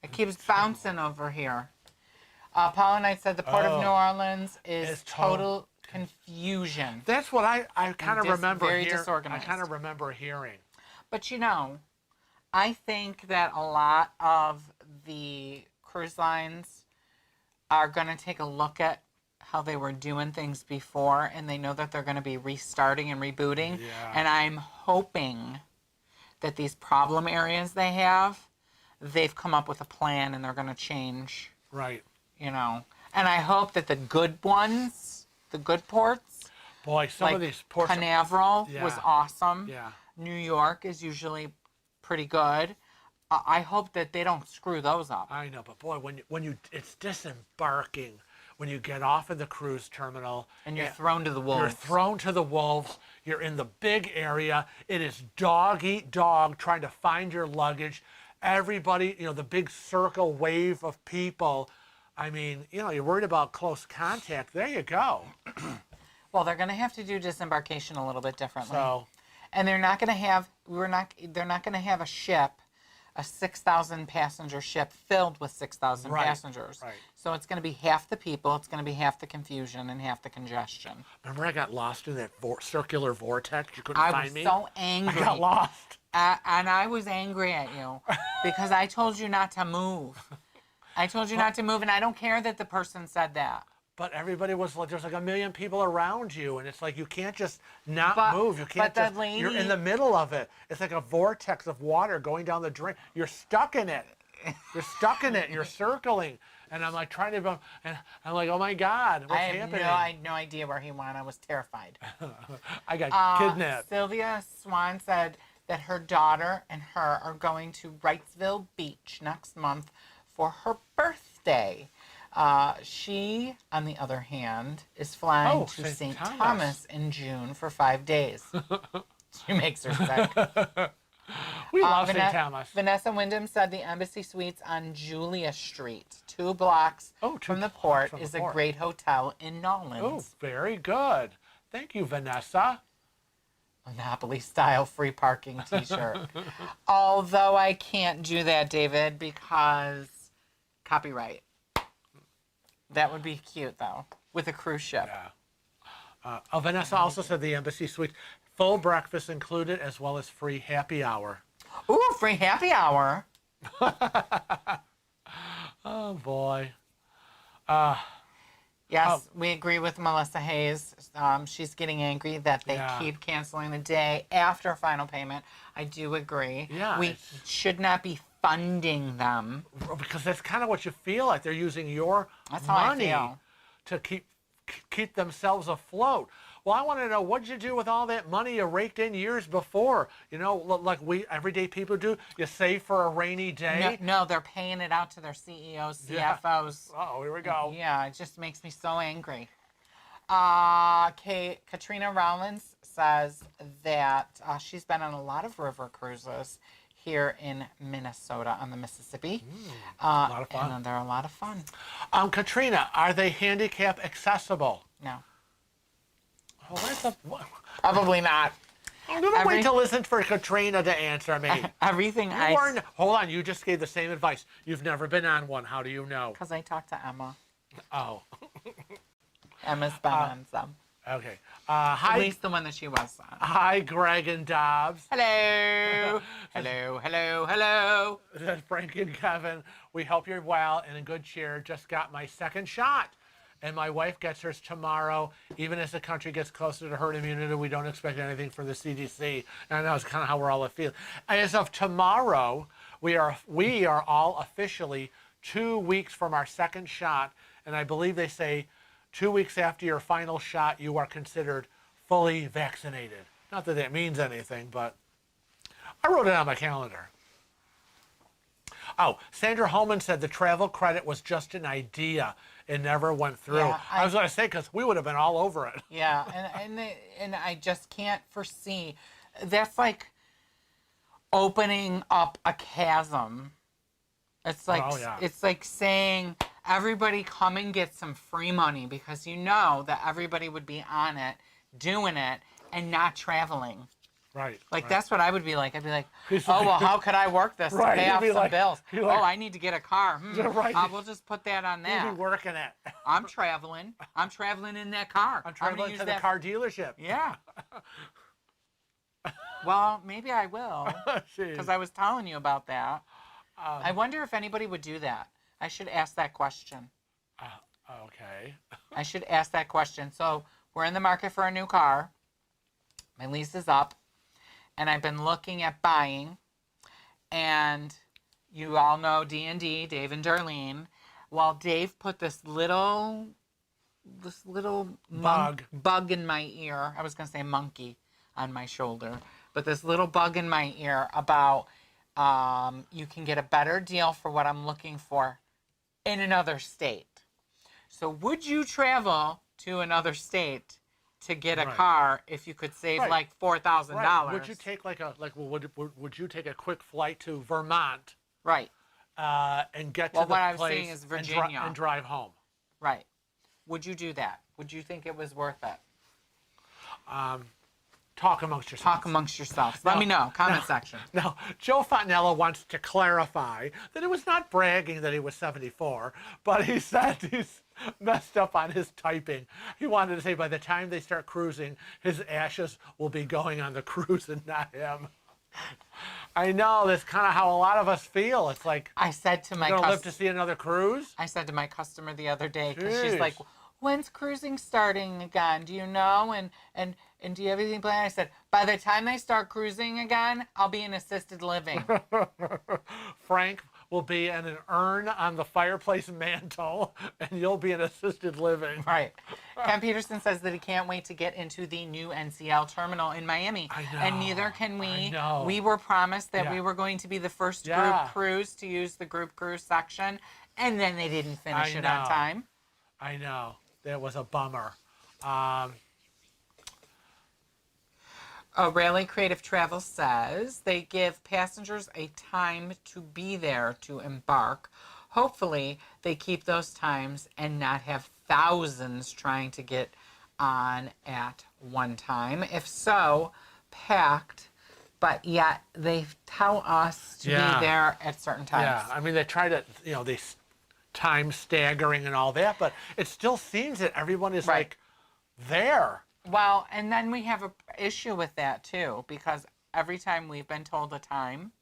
It keeps bouncing over here. Paula Knight said the Port of New Orleans is It's total confusion. That's what I kind of remember very hearing. I disorganized. kind of remember hearing. But you know, I think that a lot of the cruise lines are going to take a look at how they were doing things before, and they know that they're going to be restarting and rebooting. Yeah. And I'm hoping that these problem areas they have, they've come up with a plan and they're going to change, Right. you know. And I hope that the good ones, the good ports, Boy, some like of these ports. Canaveral was Yeah. awesome. Yeah. New York is usually pretty good. I hope that they don't screw those up. I know, but boy, when you it's disembarking, when you get off in the cruise terminal And you're thrown to the wolves. You're thrown to the wolves. You're in the big area. It is dog eat dog trying to find your luggage. Everybody, the big circle wave of people. I mean, you're worried about close contact. There you go. Well, they're going to have to do disembarkation a little bit differently. So, And they're not going to have they're not going to have a ship, a 6,000 passenger ship filled with 6,000 Right, passengers. right. So it's going to be half the people, it's going to be half the confusion and half the congestion. remember I got lost in that circular vortex? You couldn't I find was me? so angry. I got lost. And I was angry at you because I told you not to move. I told you not to move, and I don't care that the person said that. But everybody was like, there's like a million people around you, and it's like you can't just not But- move. You can't but just. the lady- You're in the middle of it. It's like a vortex of water going down the drain. You're stuck in it. You're stuck in it. And you're circling, and I'm like trying to, and I'm like, oh my God, what's happening? I had no idea where he went. I was terrified. I got kidnapped. Sylvia Swan said that her daughter and her are going to Wrightsville Beach next month for her birthday. She, on the other hand, is flying to St. St. Thomas. Thomas in June for 5 days. She makes her sick. We love St. Thomas. Vanessa Wyndham said the Embassy Suites on Julia Street, 2 blocks from the blocks port, from the is port. a great hotel in Nolans. Oh, very good. Thank you, Vanessa. Monopoly style free parking t-shirt. Although I can't do that, David, because copyright. That would be cute though, with a cruise ship. Yeah. Vanessa also said the Embassy Suite, full breakfast included as well as free happy hour. Ooh, free happy hour. Oh boy. Yes, we agree with Melissa Hayes. She's getting angry that they Yeah. keep canceling the day after final payment. I do agree. Yeah, We it's- should not be funding them. Because that's kind of what you feel like. They're using your That's how I money feel. to keep themselves afloat. Well, I want to know, what did you do with all that money you raked in years before? You know, like we everyday people do. You save for a rainy day. No, they're paying it out to their CEOs, Yeah. CFOs. Oh, here we go. Yeah, it just makes me so angry. Katrina Rollins says that she's been on a lot of river cruises here in Minnesota on the Mississippi. A lot of fun. And they're a lot of fun. Katrina, are they handicap accessible? No, Oh, that's a, probably not. I'm going to wait to listen for Katrina to answer me. Everything Hold on, you just gave the same advice. You've never been on one. How do you know? because I talked to Emma. Oh, Emma's been on some. okay. At Hi, least the one that she was on. hi, Greg and Dobbs. Hello. Hello, hello, hello. Said Frank and Kevin, we hope you're well and in good cheer. Just got my second shot. And my wife gets hers tomorrow. Even as the country gets closer to herd immunity, we don't expect anything from the CDC. And I know it's kind of how we're all feeling. As of tomorrow, we are all officially 2 weeks from our second shot. And I believe they say 2 weeks after your final shot, you are considered fully vaccinated. Not that that means anything, but I wrote it on my calendar. Oh, Sandra Holman said the travel credit was just an idea. It never went through. Yeah, I was going to say, because we would have been all over it. Yeah, and I just can't foresee. That's like opening up a chasm. It's like it's like saying everybody come and get some free money, because you know that everybody would be on it, doing it, and not traveling. Right. Like right. that's what I would be like. I'd be like, He's oh like- well, how could I work this Right, to pay you'd off be some like- bills? you're like- Oh, I need to get a car. Right. We'll just put that on You'd that. be working it. I'm traveling. I'm traveling in that car. I'm gonna traveling use to the that- car dealership. Yeah. Well, maybe I will, Jeez. because I was telling you about that. I wonder if anybody would do that. I should ask that question. Okay. I should ask that question. So we're in the market for a new car. My lease is up, and I've been looking at buying. And you all know D&D, Dave and Darlene. Well, Dave put this little bug in my ear. I was going to say monkey on my shoulder, but this little bug in my ear about you can get a better deal for what I'm looking for in another state. So would you travel to another state to get a Right. car if you could save Right. like $4,000? Right. Would you take would you take a quick flight to Vermont Right, and get to Well, the what I was place saying is and Virginia. and drive home? right. Would you do that? Would you think it was worth it? Talk amongst yourselves. Talk amongst yourselves. Let me know. Comment section. Now, Joe Fontanella wants to clarify that it was not bragging that he was 74, but he said he's messed up on his typing. He wanted to say by the time they start cruising, his ashes will be going on the cruise and not him. I know, that's kind of how a lot of us feel. It's like, I said to my you're going to live to customer. see another cruise? I said to my customer the other day, because she's Jeez. like, when's cruising starting again? Do you know? And do you have anything planned? I said, by the time they start cruising again, I'll be in assisted living. Frank will be in an urn on the fireplace mantle, and you'll be in assisted living. Right. Ken Peterson says that he can't wait to get into the new NCL terminal in Miami. I know. And neither can we. I know. We were promised that Yeah. we were going to be the first Yeah. group cruise to use the group cruise section, and then they didn't finish I it on know. time. I know. That was a bummer. Rally Creative Travel says they give passengers a time to be there to embark. Hopefully, they keep those times and not have thousands trying to get on at one time. If so, packed, but yet they tell us to Yeah. be there at certain times. Yeah, I mean, they try to, they time staggering and all that, but it still seems that everyone is Right. like there. Well, and then we have an issue with that too, because every time we've been told a time,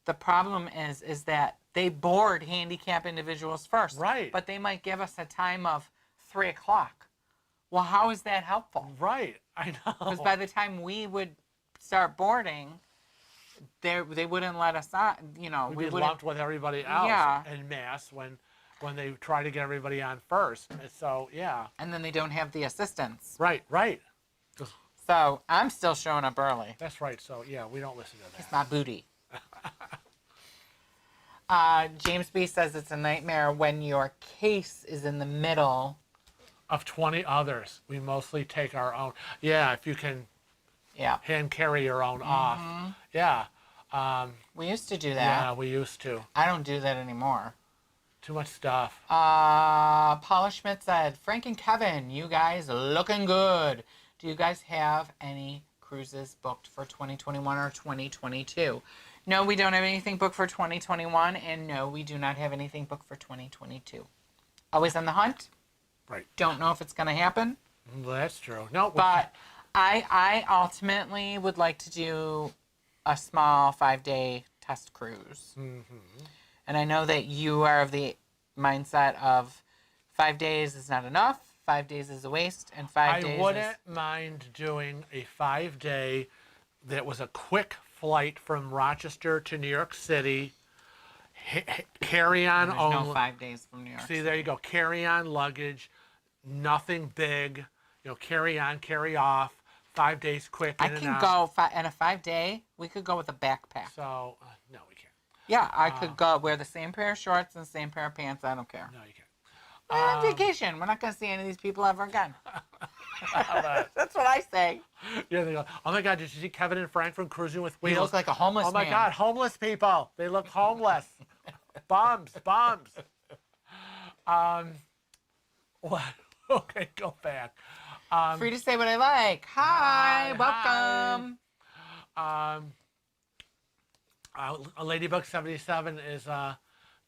the problem is that they board handicap individuals first. Right. But they might give us a time of 3 o'clock. Well, how is that helpful? Right, I know. Because by the time we would start boarding, they wouldn't let us on. We'd we be wouldn't. lumped with everybody else Yeah. en masse when they try to get everybody on first. And so, yeah. And then they don't have the assistance. Right. So I'm still showing up early. That's right. So, yeah, we don't listen to that. It's my booty. James B says it's a nightmare when your case is in the middle. Of 20 others, we mostly take our own. Yeah, if you can Yeah. hand carry your own off. Yeah. We used to do that. Yeah, we used to. I don't do that anymore. Too much stuff. Paula Schmidt said, Frank and Kevin, you guys looking good. Do you guys have any cruises booked for 2021 or 2022? No, we don't have anything booked for 2021, and no, we do not have anything booked for 2022. Always on the hunt. Right. Don't know if it's going to happen. Well, that's true. No, But I ultimately would like to do a small 5-day test cruise. And I know that you are of the mindset of 5 days is not enough, 5 days is a waste, and 5 days I wouldn't mind doing a 5-day that was a quick flight from Rochester to New York City, carry on There's only. no 5 days from New York. See, there you go. Carry on luggage, nothing big. Carry on, carry off. 5 days quick. I in and can out. go in a 5-day. We could go with a backpack. So no, we can't. Yeah, I could go wear the same pair of shorts and the same pair of pants. I don't care. No, you can't. We're on vacation. We're not going to see any of these people ever again. That's what I say. Yeah, they go, oh my God, did you see Kevin and Frank from Cruising with He Wheels? looks like a homeless Oh my man. God, homeless people. They look homeless. Bums. What? Okay, go back. Free to say what I like. Hi, welcome. Ladybug77 is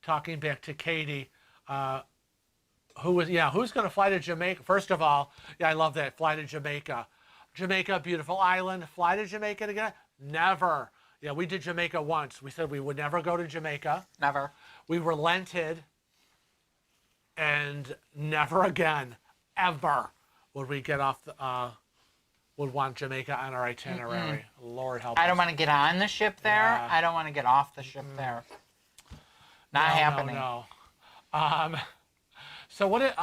talking back to Katie. Who's going to fly to Jamaica? First of all, yeah, I love that. Fly to Jamaica. Jamaica, beautiful island. Fly to Jamaica again? Never. Yeah, we did Jamaica once. We said we would never go to Jamaica. Never. We relented, and never again, ever, would we get off would want Jamaica on our itinerary. Lord help us. I don't want to get on the ship there. Yeah. I don't want to get off the ship there. Not happening. No. So what?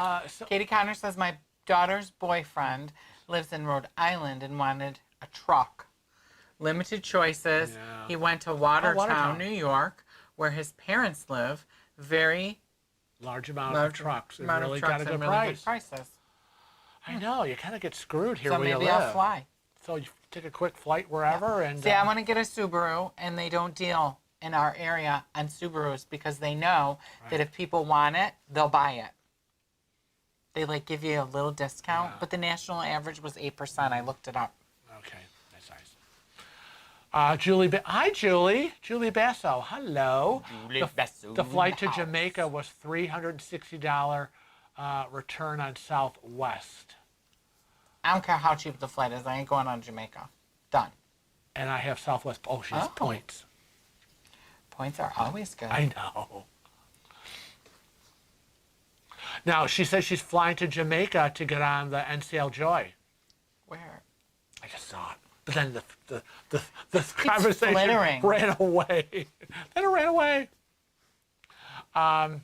Katie Connor says my daughter's boyfriend lives in Rhode Island and wanted a truck. Limited choices. Yeah. He went to Watertown, Watertown. New York, where his parents live. Very large amount of trucks. And amount of really trucks got a good and really price. good prices. I know. You kind of get screwed here So where you maybe live. I'll fly. So you take a quick flight wherever and. See, I want to get a Subaru, and they don't deal in our area on Subarus because they know that if people want it, they'll buy it. They give you a little discount, Yeah. but the national average was 8%. I looked it up. Okay, that's nice. Julie, hi Julie. Julie Basso, hello. Julie Basso The flight in to the house. Jamaica was $360 return on Southwest, I don't care how cheap the flight is. I ain't going on Jamaica. Done. and I have Southwest. Oh, she has Oh. points. Points are always good. I know. Now, she says she's flying to Jamaica to get on the NCL Joy. Where? I just saw it. But then the conversation flittering. ran away. Then it ran away. Oh,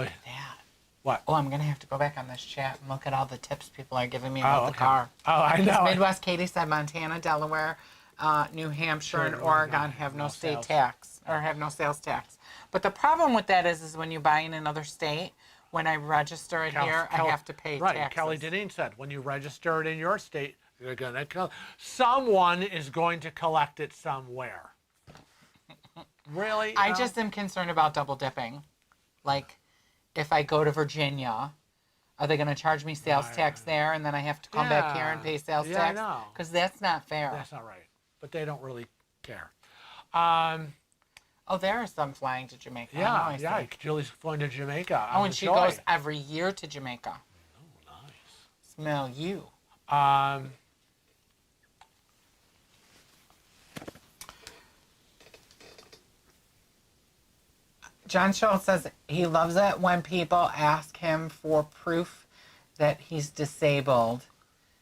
That. what? Oh, I'm going to have to go back on this chat and look at all the tips people are giving me about the okay. car. Oh, I know. Midwest, Katie said Montana, Delaware, New Hampshire, and Oregon have no state sales. tax or have no sales tax. But the problem with that is when you buy in another state, when I register it here, I have to pay right. taxes. Kelly Deneen said, when you register it in your state, you're gonna someone is going to collect it somewhere. Really? I just am concerned about double dipping. Like, if I go to Virginia, are they going to charge me sales tax there, and then I have to come back here and pay sales Yeah, I tax? know. Because that's not fair. That's not right. But they don't really care. Oh, there are some flying to Jamaica. I know, Yeah, I yeah. see. Julie's going to Jamaica. Oh, on and the she Joy. goes every year to Jamaica. Oh, nice. Smell you. John Schultz says he loves it when people ask him for proof that he's disabled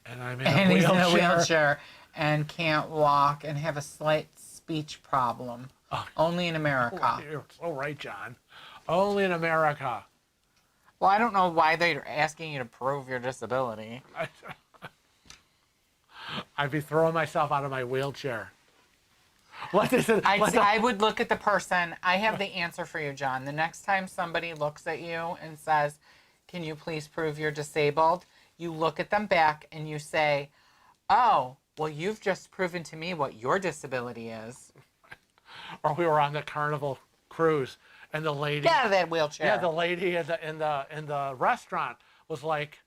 And I'm in and a he's in a wheelchair. wheelchair and can't walk and have a slight speech problem. Only in America. You're so right, John. Only in America. Well, I don't know why they're asking you to prove your disability. I'd be throwing myself out of my wheelchair. What is it? I would look at the person. I have the answer for you, John. The next time somebody looks at you and says, "Can you please prove you're disabled?" You look at them back and you say, "Oh, well, you've just proven to me what your disability is." Or we were on the Carnival cruise, and the lady. Get out of that wheelchair. Yeah, the lady in the restaurant was like,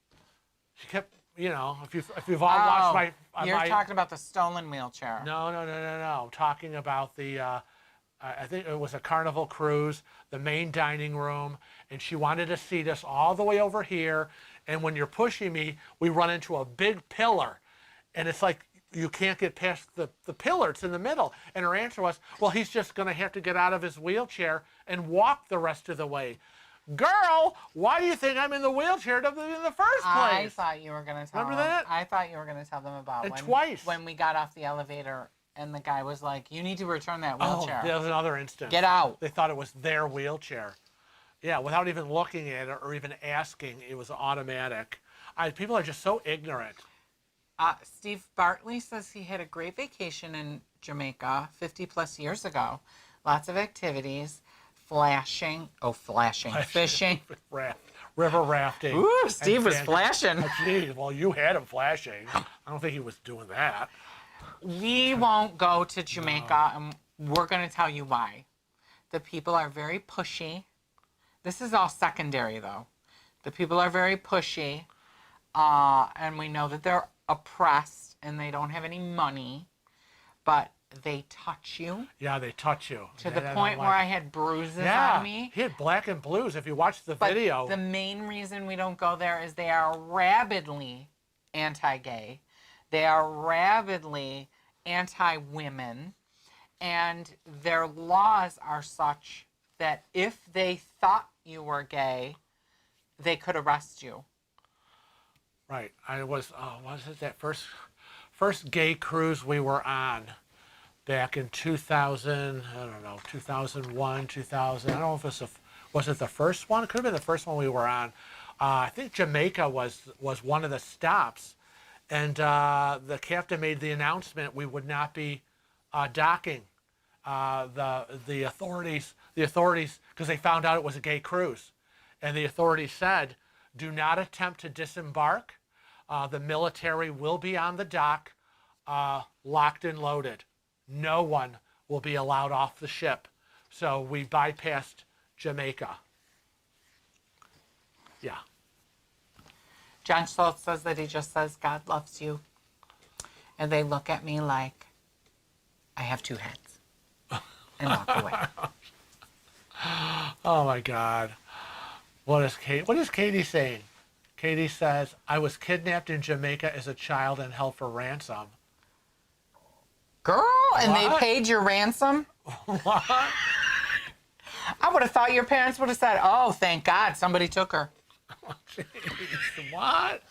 she kept, if you've all watched You're talking about the stolen wheelchair. No. I'm talking about the, I think it was a Carnival cruise, the main dining room, and she wanted to seat us all the way over here. And when you're pushing me, we run into a big pillar, and it's like you can't get past the pillar. It's in the middle. And her answer was, well, he's just going to have to get out of his wheelchair and walk the rest of the way. Girl, why do you think I'm in the wheelchair in the first place? I thought you were going to tell Remember them. that? I thought you were going to tell them about And twice. when we got off the elevator and the guy was like, "You need to return that wheelchair." Oh, that was another instance. Get out. They thought it was their wheelchair. Yeah, without even looking at it or even asking, it was automatic. People are just so ignorant. Steve Bartley says he had a great vacation in Jamaica 50 plus years ago. Lots of activities, fishing, River rafting. Ooh, Steve and was camping. flashing. Gee, well, you had him flashing. I don't think he was doing that. We won't go to Jamaica, and we're going to tell you why. The people are very pushy. This is all secondary, though. The people are very pushy, and we know that they're oppressed and they don't have any money, but they touch you. Yeah, they touch you. To the point where I had bruises on me. He had black and blues if you watch the video. The main reason we don't go there is they are rabidly anti-gay. They are rabidly anti-women. And their laws are such that if they thought you were gay, they could arrest you. Right. I was it that first gay cruise we were on back in 2000, I don't know, 2001, 2000. I don't know if was it the first one? It could have been the first one we were on. I think Jamaica was one of the stops. And the captain made the announcement we would not be docking the authorities, because they found out it was a gay cruise. And the authorities said, do not attempt to disembark. The military will be on the dock, locked and loaded. No one will be allowed off the ship. So we bypassed Jamaica. Yeah. John Schultz says that he just says, God loves you. And they look at me like I have two heads and walk away. Oh my God. What is Katie saying? Katie says, I was kidnapped in Jamaica as a child and held for ransom. Girl, and What? they paid your ransom? What? I would have thought your parents would have said, "Oh, thank God, somebody took her." Oh, jeez. What?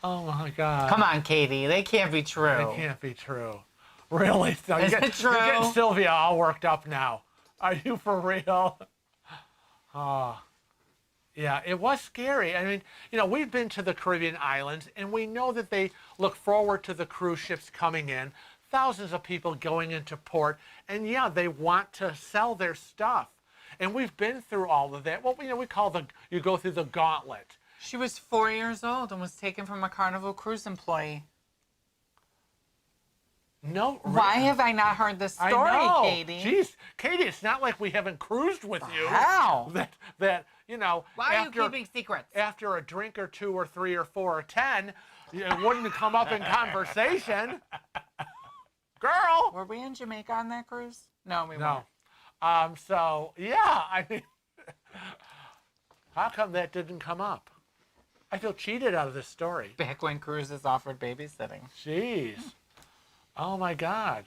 Oh my God. Come on, Katie. They can't be true. It can't be true. Really? So Is it true? You're getting Sylvia all worked up now. Are you for real? Oh. Yeah, it was scary. I mean, we've been to the Caribbean islands, and we know that they look forward to the cruise ships coming in, thousands of people going into port, and yeah, they want to sell their stuff. And we've been through all of that. Well, we call you go through the gauntlet. She was 4 years old and was taken from a Carnival cruise employee. No. Why have I not heard this story, I know. Katie? Jeez, Katie, it's not like we haven't cruised with you. How? That Why are you keeping secrets? After a drink or 2 or 3 or 4 or 10, it wouldn't come up in conversation. Girl. Were we in Jamaica on that cruise? No, we No. weren't. So, yeah, I mean, how come that didn't come up? I feel cheated out of this story. Back when cruises offered babysitting. Jeez. Oh, my God.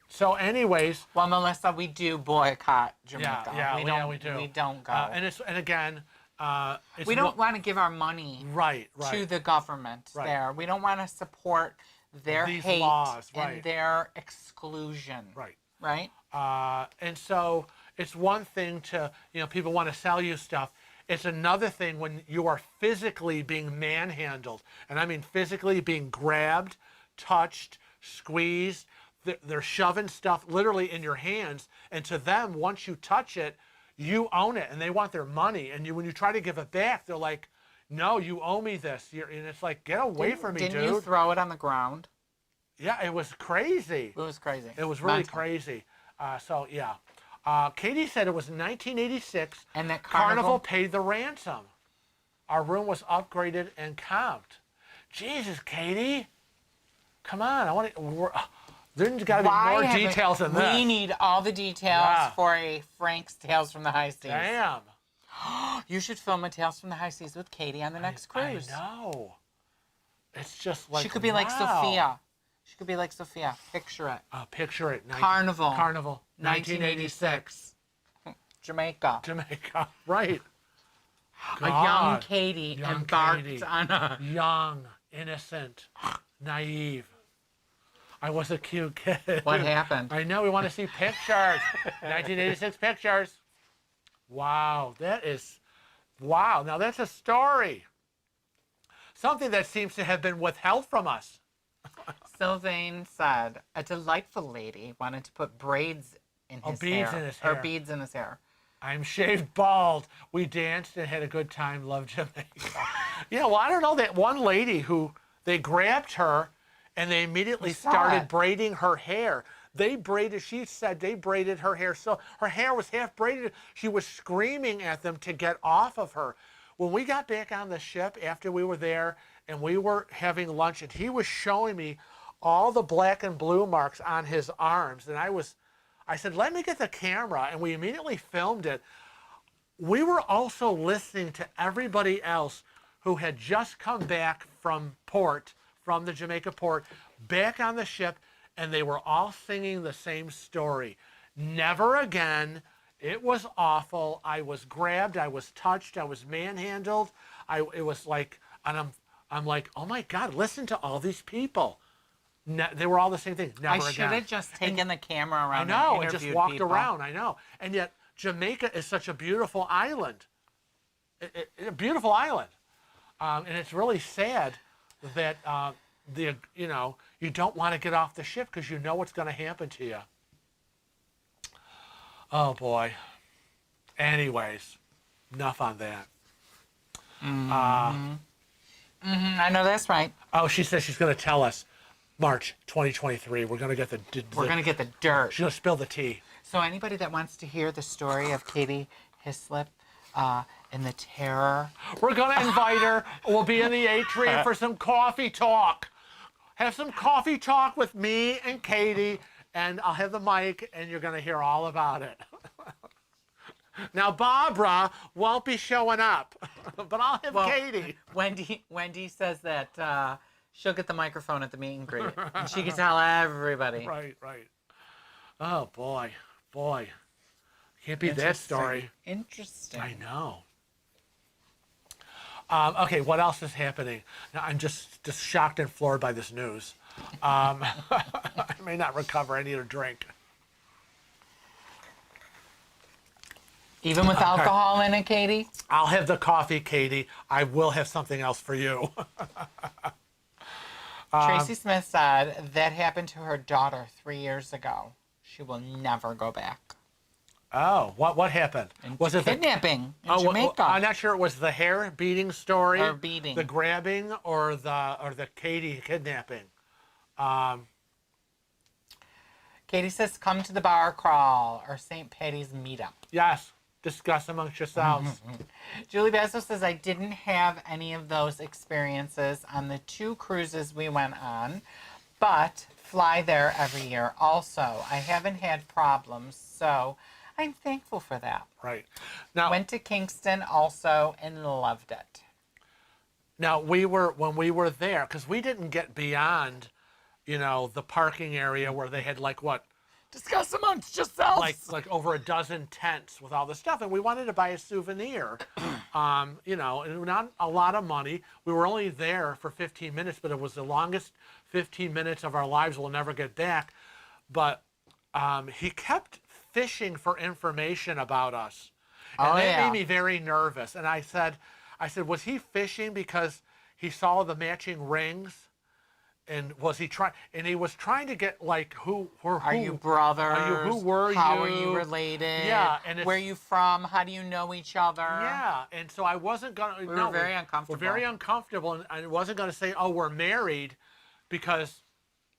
So anyways. Well, Melissa, we do boycott Jamaica. Yeah, we do. We don't go. And again, we don't want to give our money right. to the government there. We don't want to support their These hate laws, and their exclusion. Right. Right? And so it's one thing to, people want to sell you stuff. It's another thing when you are physically being manhandled. And I mean physically being grabbed, touched, squeezed. They're shoving stuff literally in your hands. And to them, once you touch it, you own it. And they want their money. And when you try to give it back, they're like, no, you owe me this. And it's like, get away from me, dude. Didn't you throw it on the ground? Yeah, it was crazy. It was crazy. It was really crazy. So, yeah. Katie said it was 1986. And that Carnival paid the ransom. Our room was upgraded and comped. Jesus, Katie. Come on. I want to... There's got to be more details than this. We need all the details for a Frank's Tales from the High Seas. Damn. You should film a Tales from the High Seas with Katie on the next cruise. I know. It's just like, she could be like Sophia. She could be like Sophia. Picture it. Picture it. Carnival. 1986. Jamaica. Right. God. A young Katie embarked on a... Young, innocent, naive. I was a cute kid. What happened? I know. We want to see pictures. 1986 pictures. Wow. Wow. Now that's a story. Something that seems to have been withheld from us. Sylvain said, a delightful lady wanted to put braids in his hair. Or beads in his hair. I'm shaved bald. We danced and had a good time. Love Jamaica. Yeah, well, I don't know. That one lady who, they grabbed her and they immediately started braiding her hair. She said they braided her hair. So her hair was half braided. She was screaming at them to get off of her. When we got back on the ship after we were there and we were having lunch and he was showing me all the black and blue marks on his arms. And I said, let me get the camera. And we immediately filmed it. We were also listening to everybody else who had just come back from the Jamaica port, back on the ship, and they were all singing the same story. Never again. It was awful. I was grabbed. I was touched. I was manhandled. It was like, and I'm like, oh my God, listen to all these people. They were all the same thing. Never again. I should have just taken the camera around. I know, and just walked around. I know. And yet, Jamaica is such a beautiful island. A beautiful island. And it's really sad that you don't want to get off the ship because you know what's going to happen to you. Oh boy. Anyways, enough on that. I know that's right. Oh, she says she's going to tell us March 2023. We're going to get the dirt. She's going to spill the tea. So anybody that wants to hear the story of Katie Hislop and the terror, we're going to invite her. We'll be in the atrium for some coffee talk. Have some coffee talk with me and Katie, and I'll have the mic, and you're going to hear all about it. Now, Barbara won't be showing up, but I'll have Katie. Wendy says that she'll get the microphone at the meet and greet, and she can tell everybody. Right. Oh boy, can't beat that story. Interesting. I know. Okay, what else is happening? Now, I'm just shocked and floored by this news. I may not recover. I need a drink. Even with alcohol in it, Katie? I'll have the coffee, Katie. I will have something else for you. Tracy Smith said that happened to her daughter 3 years ago. She will never go back. Oh, what happened? Was it kidnapping in Jamaica? I'm not sure it was the hair beating story, or beating. the grabbing, or the Katie kidnapping. Katie says, come to the bar crawl or St. Patty's meetup. Yes, discuss amongst yourselves. Julie Basso says, I didn't have any of those experiences on the 2 cruises we went on, but fly there every year also. I haven't had problems, so I'm thankful for that. Right. Now, Went to Kingston also and loved it. Now, when we were there, because we didn't get beyond, the parking area where they had Discuss amongst yourselves. like over a dozen tents with all the stuff, and we wanted to buy a souvenir, and not a lot of money. We were only there for 15 minutes, but it was the longest 15 minutes of our lives we'll never get back. But he kept fishing for information about us, and that made me very nervous. And I said, was he fishing because he saw the matching rings? And was he trying? And he was trying to get who are you brothers? Who were you? How are you related? Yeah, and where are you from? How do you know each other? Yeah, and so I wasn't gonna. We were very uncomfortable. We're very uncomfortable, and I wasn't gonna say, "Oh, we're married," because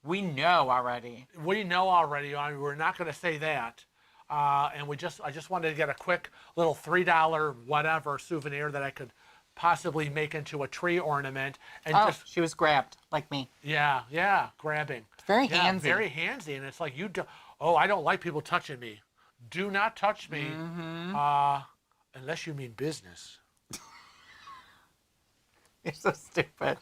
we know already. We know already. We're not gonna say that. And I just wanted to get a quick little $3 whatever souvenir that I could possibly make into a tree ornament. And she was grabbed like me. Yeah, grabbing. Very handsy. Very handsy, and it's like I don't like people touching me. Do not touch me, unless you mean business. You're so stupid.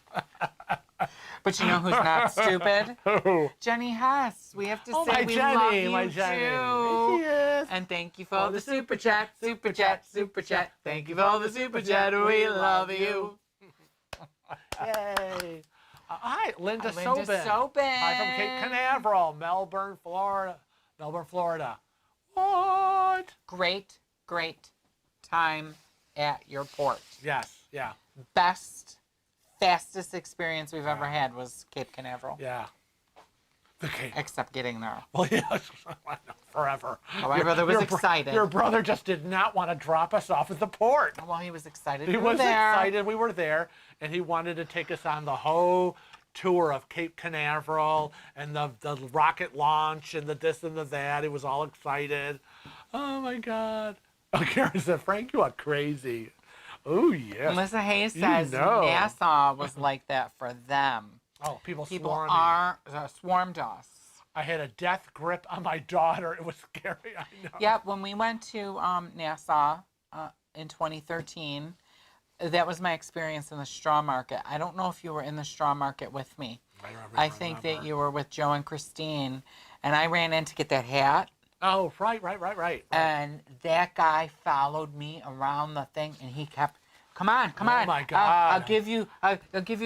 But you know who's not stupid? Who? Jenny Hess. We have to say my we Jenny, love you my Jenny. too. Yes. And thank you for the super chat, super chat, super chat. Thank you for the super chat. We love you. Yay. Hi, Linda Linda Sobin. Hi from Cape Canaveral, Melbourne, Florida. What? Great time at your port. Yes, yeah. Best, fastest experience we've ever had was Cape Canaveral. Yeah. The Cape. Except getting there. Well, yes, forever. Oh, my brother was excited. Your brother just did not want to drop us off at the port. Well, he was excited. He was excited we were there, and he wanted to take us on the whole tour of Cape Canaveral and the rocket launch and the this and the that. He was all excited. Oh, my God. Oh, Karen said, Frank, you are crazy. Oh, yes. Melissa Hayes says Nassau was like that for them. Oh, people swarmed us. I had a death grip on my daughter. It was scary, I know. Yep, when we went to Nassau in 2013, that was my experience in the straw market. I don't know if you were in the straw market with me. I think that you were with Joe and Christine, and I ran in to get that hat. Oh, right. And that guy followed me around the thing, and he kept, come on. Oh, my God. I'll give you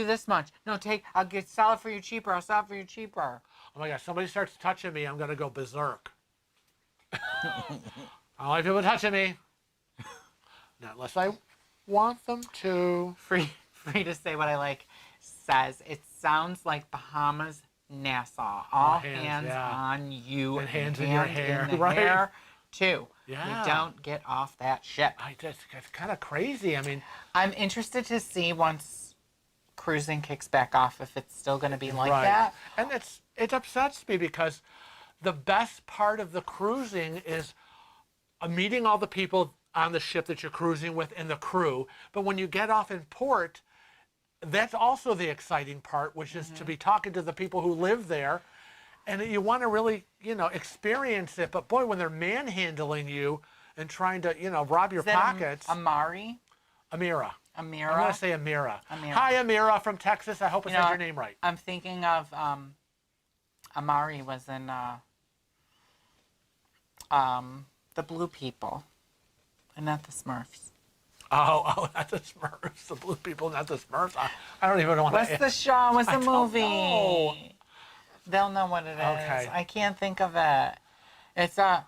this much. No, I'll sell it for you cheaper. I'll sell it for you cheaper. Oh, my God. Somebody starts touching me, I'm going to go berserk. I don't like people touching me. Not unless I want them to. Free to say what I like says, it sounds like Bahamas, Nassau. All hands on you. And hands in your hair. In the hair, too. Yeah. We don't get off that ship. It's kind of crazy. I mean, I'm interested to see once cruising kicks back off if it's still going to be like that. And it upsets me because the best part of the cruising is meeting all the people on the ship that you're cruising with and the crew. But when you get off in port, that's also the exciting part, which is to be talking to the people who live there. And you want to really, experience it. But boy, when they're manhandling you and trying to, rob your pockets. Amira. I'm going to say Amira. Hi, Amira from Texas. I hope I said your name right. I'm thinking of Amari was in The blue people, and not the Smurfs. Oh, not the Smurfs. The blue people, not the Smurfs. I don't even want to. What's the show? What's the I don't movie? know. They'll know what it is. Okay. I can't think of it. It's I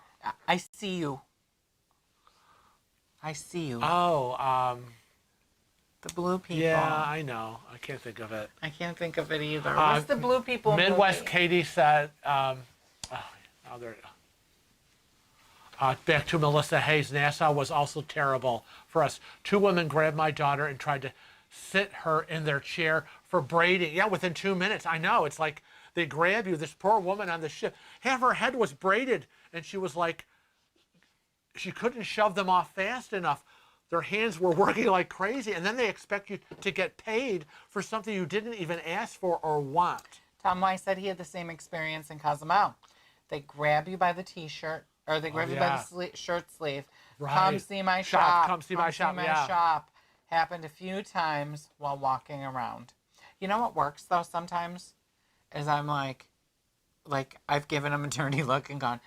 see you. I see you. Oh, The blue people. yeah, I know. I can't think of it. I can't think of it either. What's the blue people Midwest movie? Katie said, back to Melissa Hayes, Nassau was also terrible for us. 2 women grabbed my daughter and tried to sit her in their chair for braiding. Yeah, within 2 minutes. I know. It's like they grab you. This poor woman on the ship, half her head was braided, and she was like, she couldn't shove them off fast enough. Their hands were working like crazy, and then they expect you to get paid for something you didn't even ask for or want. Tom Weiss said he had the same experience in Cozumel. They grab you by the T-shirt, or they grab you by the shirt sleeve. Right. Come see my shop. Come see my shop. Yeah. shop. Happened a few times while walking around. You know what works though sometimes? Is I'm like I've given them a dirty look and gone,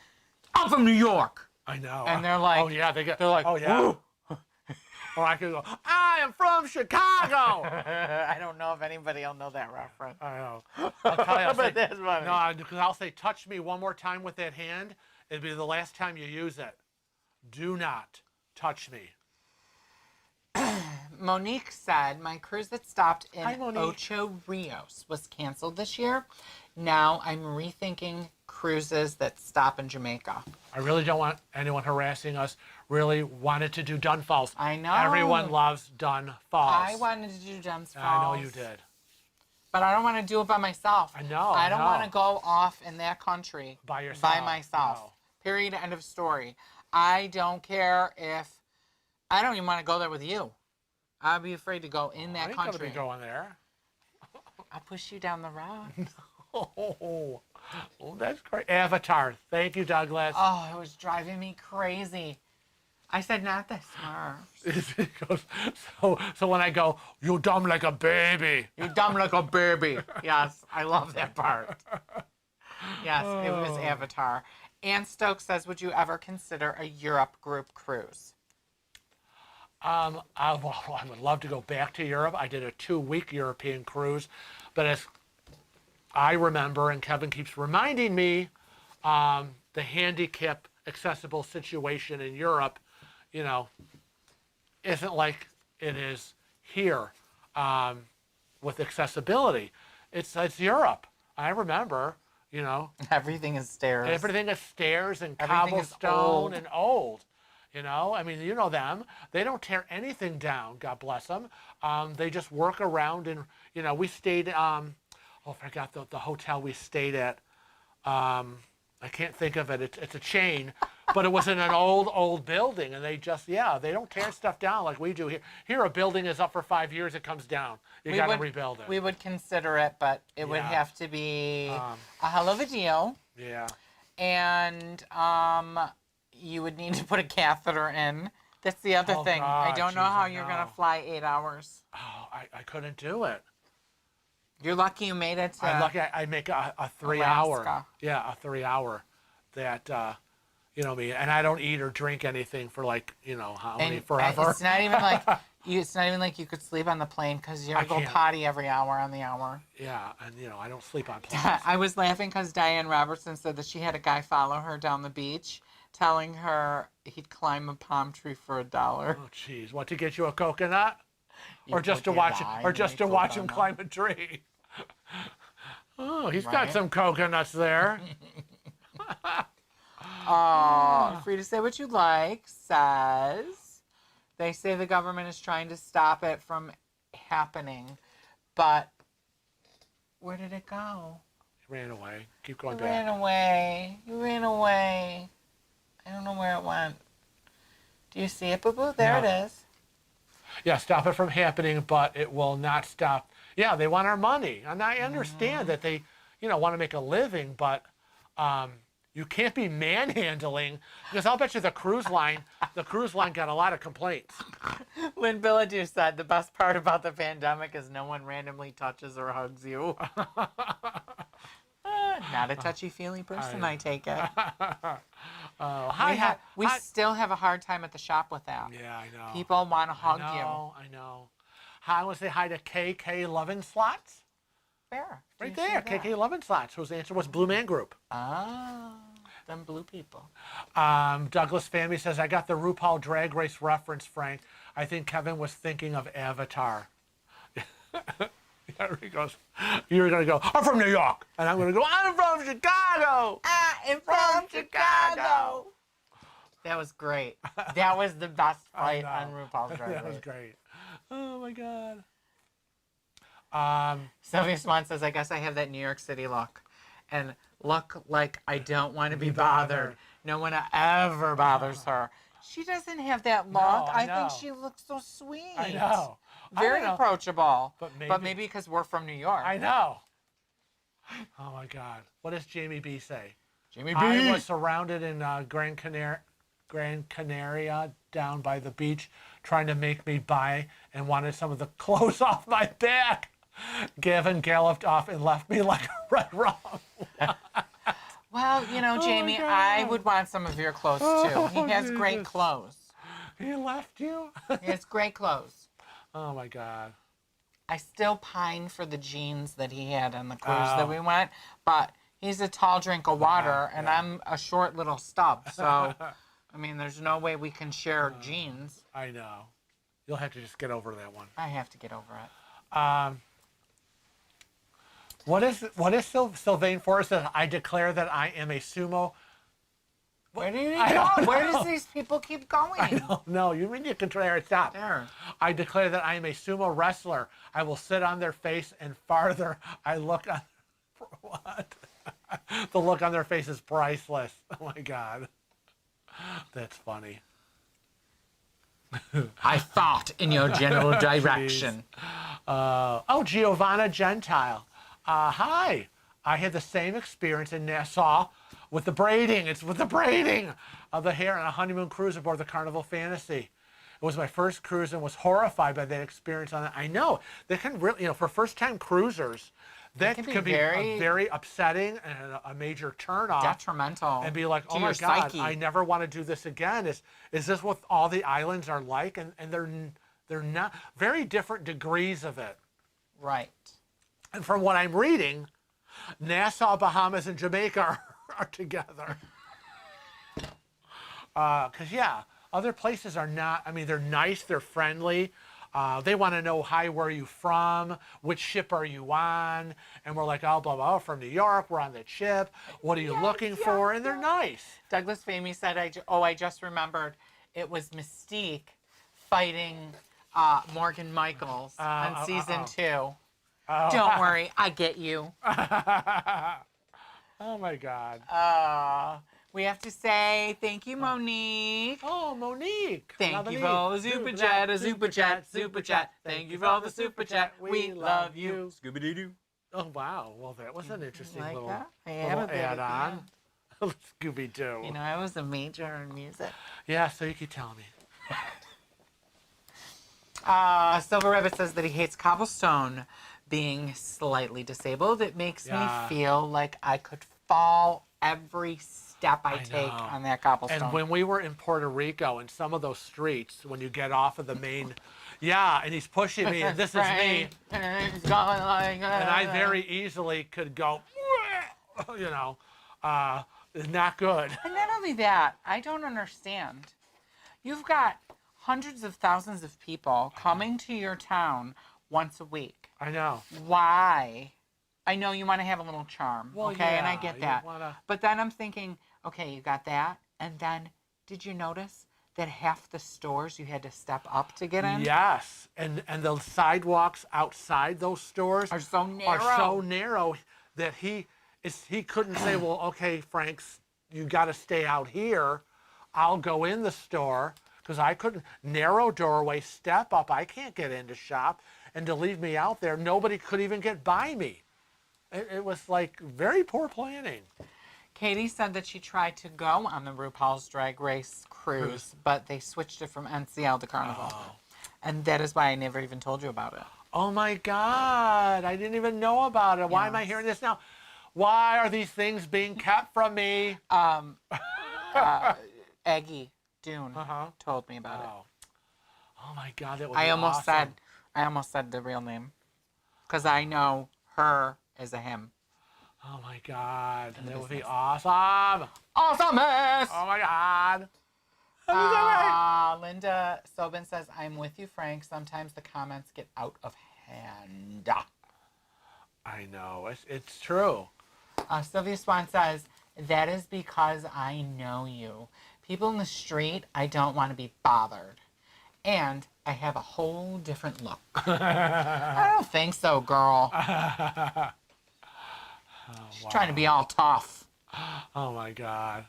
I'm from New York. I know. And they're like, oh yeah, they're like, oh yeah. "Ooh." Or I could go, I am from Chicago. I don't know if anybody will know that reference. I know. I'll tell you, But that's funny. no, because I'll say, touch me one more time with that hand. It'll be the last time you use it. Do not touch me. Monique said, my cruise that stopped in Hi, Monique. Ocho Rios was canceled this year. Now I'm rethinking cruises that stop in Jamaica. I really don't want anyone harassing us. Really wanted to do Dun Falls. I know. Everyone loves Dun Falls. I wanted to do Duns Falls. I know you did. But I don't want to do it by myself. I know. I don't know. want to go off in that country By yourself. by myself. No. Period. End of story. I don't care if I don't even want to go there with you. I'd be afraid to go in that I ain't country. gonna be going there. I'll push you down the road. Oh, that's great. Avatar. Thank you, Douglas. Oh, it was driving me crazy. I said, not the Smurfs. It goes, so when I go, you dumb like a baby. You dumb like a baby. Yes, I love that part. Yes, it was Avatar. Ann Stokes says, would you ever consider a Europe group cruise? I would love to go back to Europe. I did a 2-week European cruise, but as I remember, and Kevin keeps reminding me, the handicap accessible situation in Europe, isn't like it is here with accessibility. It's Europe. I remember, Everything is stairs. everything is stairs and Everything is cobblestone and old. I mean, you know them. They don't tear anything down, God bless them. They just work around and, we stayed, I forgot the hotel we stayed at. I can't think of it. It's a chain, but it was in an old building, and they just, they don't tear stuff down like we do here. Here, a building is up for 5 years, it comes down. You got to rebuild it. We would consider it, but it would have to be a hell of a deal. Yeah. And you would need to put a catheter in. That's the other thing. I God, don't know geez, how I you're know. going to fly 8 hours. Oh, I couldn't do it. You're lucky you made it to I'm lucky I make a 3-hour. Alaska. Yeah, a 3-hour that, me, and I don't eat or drink anything for how many, forever. It's not even like it's not even like you could sleep on the plane because you're I going to go can't. potty every hour on the hour. Yeah, and I don't sleep on planes. I was laughing because Diane Robertson said that she had a guy follow her down the beach, telling her he'd climb a palm tree for $1. Oh, jeez, what, to get you a coconut, You or just to could watch, die or just to watch him coconut. climb a tree? Oh, he's got Right. some coconuts there. Free to say what you like says they say the government is trying to stop it from happening, but where did it go? He ran away. Keep going You ran back. away. You ran away. I don't know where it went. Do you see it, Boo Boo? There No. it is. Yeah, stop it from happening, but it will not stop. Yeah, they want our money, and I understand that they, want to make a living, but you can't be manhandling, because I'll bet you the cruise line got a lot of complaints. Lynn Billadu said the best part about the pandemic is no one randomly touches or hugs you. Not a touchy-feely person, I take it. Oh, hi, We still have a hard time at the shop with that. Yeah, I know. People want to hug I know. Hi, I want to say hi to KK Lovin' Slots. Where? Do Right you see there, that? KK Lovin' Slots, whose answer was Blue Man Group. Ah, them blue people. Douglas Family says, I got the RuPaul Drag Race reference, Frank. I think Kevin was thinking of Avatar. There he goes. You're going to go, I'm from New York. And I'm going to go, I'm from Chicago. I'm from Chicago. That was great. That was the best fight on RuPaul's Drag Race. That was great. Oh, my God. Sylvia Swan says, I guess I have that New York City look. And look like I don't want to be bothered. No one ever bothers her. She doesn't have that look. No, I think know. she looks so sweet. I know. Very approachable. But maybe because we're from New York. I know. Oh, my God. What does Jamie B say? Jamie B. I was surrounded in Gran Canaria down by the beach trying to make me buy and wanted some of the clothes off my back. Gavin galloped off and left me like a red rum. Well, Jamie, I would want some of your clothes too. He has great clothes. He left you? He has great clothes. Oh, my God. I still pine for the jeans that he had on the cruise that we went, but he's a tall drink of water, and I'm a short little stub. So, I mean, there's no way we can share jeans. I know. You'll have to just get over that one. I have to get over it. What is Sylvain Forrest says? I declare that I am a sumo. Where do you go? Where does these people keep going? I don't know. You mean you can try to stop. There. I declare that I am a sumo wrestler. I will sit on their face and farther I look on. What? The look on their face is priceless. Oh, my God. That's funny. I thought in your general direction. Giovanna Gentile. Hi. I had the same experience in Nassau with the braiding. It's with the braiding of the hair on a honeymoon cruise aboard the Carnival Fantasy. It was my first cruise and was horrified by that experience on it. I know. They can really, for first-time cruisers, that could be very upsetting and a major turn-off. Detrimental. And be like, oh, my God, psyche. I never want to do this again. Is this what all the islands are like? And they're not, very different degrees of it. Right. And from what I'm reading, Nassau, Bahamas, and Jamaica are together. Because, other places are not, I mean, they're nice, they're friendly. They want to know, hi, where are you from? Which ship are you on? And we're like, oh, blah, blah, from New York. We're on that ship. What are you looking for? And they're nice. Douglas Famey said, I just remembered, it was Mystique fighting Morgan Michaels on season 2. Don't worry, I get you. Oh, my God. We have to say thank you, Monique. Oh, Monique. Thank you for the super chat, super chat, super chat. Thank you for the super chat. We love you. Scooby-Doo. Oh, wow. Well, that was an interesting Like little that? little add-on. Scooby-Doo. I was a major in music. Yeah, so you keep telling me. Silver Rabbit says that he hates cobblestone being slightly disabled. It makes me feel like I could fall every step I take on that cobblestone. And when we were in Puerto Rico, in some of those streets, when you get off of the main, and he's pushing me, and this is me, and it's going like, and I very easily could go, not good. And not only that, I don't understand. You've got hundreds of thousands of people coming to your town once a week. I know. Why? I know you want to have a little charm, okay? And I get that. But then I'm thinking, okay, you got that. And then, did you notice that half the stores you had to step up to get in? Yes. And the sidewalks outside those stores are so narrow that he couldn't say, well, okay, Franks, you got to stay out here. I'll go in the store because I couldn't. Narrow doorway, step up. I can't get into shop. And to leave me out there, nobody could even get by me. It was like very poor planning. Katie said that she tried to go on the RuPaul's Drag Race cruise, but they switched it from NCL to Carnival. And that is why I never even told you about it. Oh, my God. I didn't even know about it. Why am I hearing this now? Why are these things being kept from me? Aggie Dune Uh-huh. told me about it. Oh my God, that was I almost awesome. said the real name because I know her as a him. Oh my God, that would be business. awesome. Awesomeness! Oh my God. That was all right. Linda Sobin says, I'm with you, Frank. Sometimes the comments get out of hand. I know, it's true. Sylvia Swan says, that is because I know you. People in the street, I don't want to be bothered. And I have a whole different look. I don't think so, girl. She's trying to be all tough. Oh my God.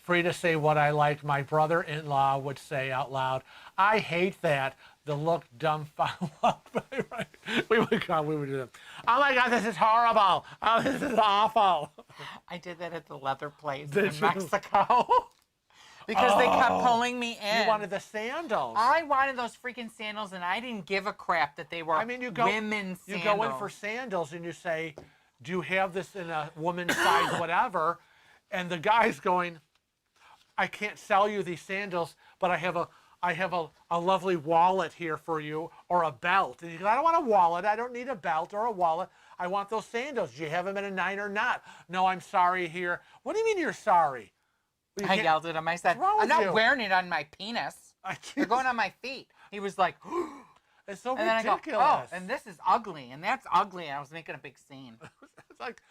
Free to say what I like. My brother-in-law would say out loud, I hate that. The look dumb. We would do that. Oh my God, this is horrible. Oh, this is awful. I did that at the leather place Did in you? Mexico. Because they kept pulling me in. You wanted the sandals. I wanted those freaking sandals, and I didn't give a crap that they were women's sandals. You go in for sandals, and you say, do you have this in a woman's size, whatever? And the guy's going, I can't sell you these sandals, but I have a lovely wallet here for you, or a belt. And you go, I don't want a wallet. I don't need a belt or a wallet. I want those sandals. Do you have them in a 9 or not? No, I'm sorry here. What do you mean you're sorry? Well, I yelled at him. I said, wrong I'm with not you? wearing it on my penis. They're going on my feet. He was like, It's so and then I ridiculous. go, oh, and this is ugly, and that's ugly. And I was making a big scene. It's like,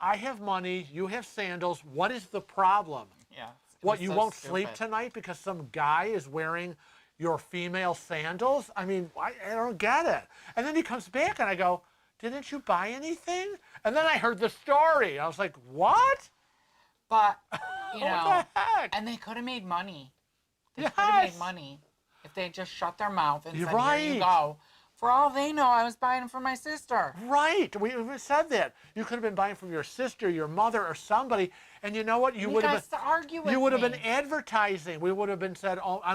I have money, you have sandals. What is the problem? Yeah. What, you won't sleep tonight because some guy is wearing your female sandals? I mean, I don't get it. And then he comes back and I go, didn't you buy anything? And then I heard the story. I was like, what? But, you know, What the heck? and they could have made money. They Yes. could have made money if they just shut their mouth and You're said, here you right. go. For all they know, I was buying them for my sister. Right. We said that. You could have been buying from your sister, your mother, or somebody. And you know what? You would have been. To argue with You would have me. been advertising. We would have been said on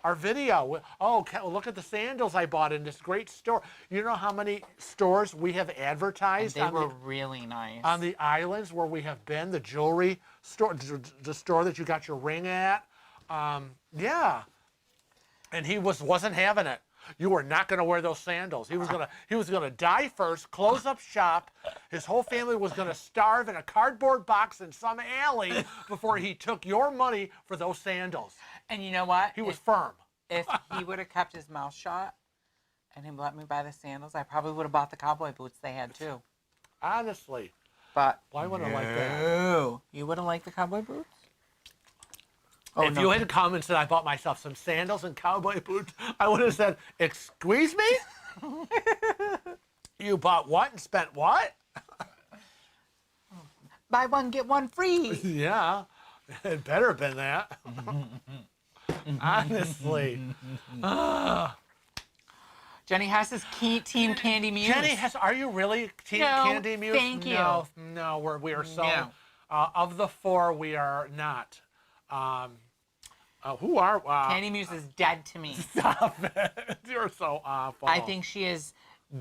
our video. Oh, look at the sandals I bought in this great store. You know how many stores we have advertised? And they were really nice. On the islands where we have been, the jewelry store, the store that you got your ring at. Yeah. And he wasn't having it. You were not going to wear those sandals. He was gonna die first, close up shop. His whole family was going to starve in a cardboard box in some alley before he took your money for those sandals. And you know what? He was firm. If he would have kept his mouth shut and he let me buy the sandals, I probably would have bought the cowboy boots they had too. Honestly. But Why would I like that? no. You would have liked the cowboy boots? Oh, If you had come and said, I bought myself some sandals and cowboy boots, I would have said, excuse me? You bought what and spent what? Buy one, get one free. Yeah, it better have been that. Honestly. Jenny Hess is Team Candy Muse. Jenny Hess, are you really Team No, Candy Muse? thank you. No, we are so. No. Of the four, we are not. Who are? Candy Muse is dead to me. Stop it. You're so awful. I think she is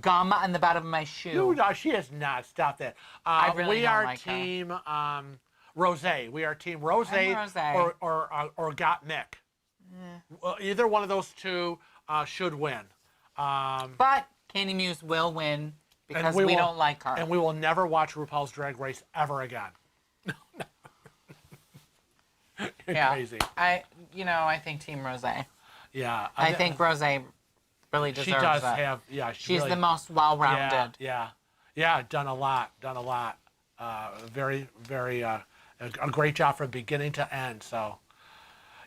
gum on the bottom of my shoe. No, she is not. Stop that. I really we don't are like her. team Rose. We are team Rose, I'm Rosé. or Got Mick. Well, either one of those two should win. But Candy Muse will win because we will- don't like her. And we will never watch RuPaul's Drag Race ever again. You're crazy. I think Team Rose. Yeah. I think Rose really deserves she does it. have. Yeah. She's really, the most well-rounded. Yeah. Done a lot. Very, very. A great job from beginning to end. So.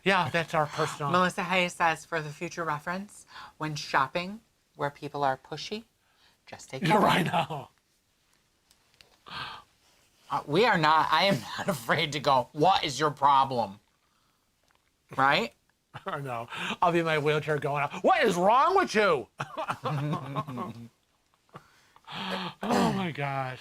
Yeah, that's our personal. Melissa Hayes says, for the future reference, when shopping where people are pushy, just take You're it. right now. We are not. I am not afraid to go, what is your problem? Right? I know. I'll be in my wheelchair going out. What is wrong with you? Oh my gosh.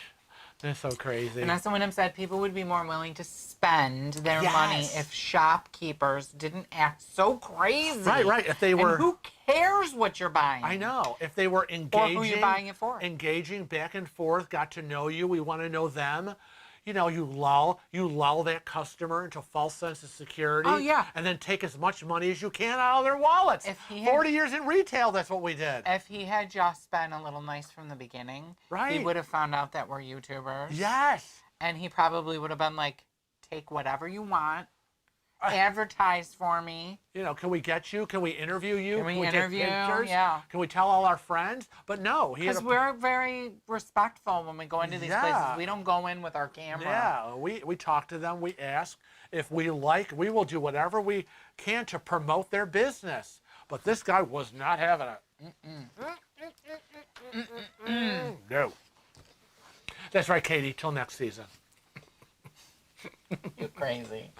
That's so crazy. Vanessa Wyndham said people would be more willing to spend their money Yes. if shopkeepers didn't act so crazy. Right. If they were. And who cares what you're buying? I know. If they were engaging. Or who you're buying it for. Engaging back and forth, got to know you. We want to know them. you know, you lull that customer into a false sense of security. Oh, yeah. And then take as much money as you can out of their wallets. If he had- 40 years in retail, that's what we did. If he had just been a little nice from the beginning, he Right. would have found out that we're YouTubers. Yes. And he probably would have been like, take whatever you want, advertise for me. You know, can we get you? Can we interview you? Can we take interview? pictures? Yeah. Can we tell all our friends? But no, he had Because a, we're very respectful when we go into these places. We don't go in with our camera. yeah. We talk to them. We ask if we like. We will do whatever we can to promote their business. But this guy was not having it. No. That's right, Katie. Till next season. You're crazy.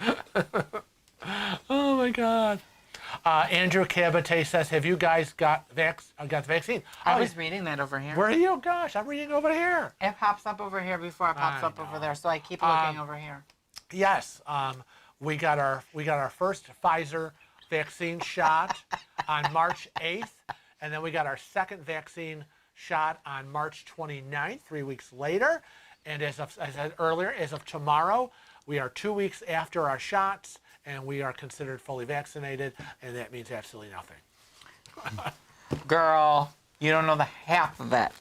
Oh my God. Andrew Cabate says, "Have you guys got the vaccine?" I was reading that over here. Where are you? Gosh, I'm reading over here. It pops up over here before it pops I up over know. there, so I keep looking over here. Yes, we got our first Pfizer vaccine shot on March 8th, and then we got our second vaccine shot on March 29th, 3 weeks later. And as I said earlier, as of tomorrow, we are 2 weeks after our shots, and we are considered fully vaccinated, and that means absolutely nothing. Girl, you don't know the half of it.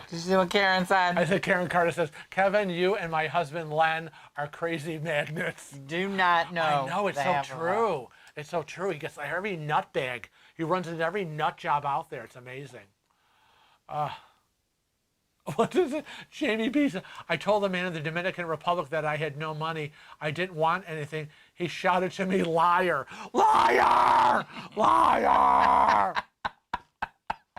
Did you see what Karen said? I think Karen Carter says, "Kevin, you and my husband Len are crazy magnets." Do not know. I know, it's the so half of it. true. It's so true. He gets like every nut bag. He runs into every nut job out there. It's amazing. What is it? Jamie B said, "I told the man in the Dominican Republic that I had no money. I didn't want anything. He shouted to me, 'Liar! Liar! Liar!'"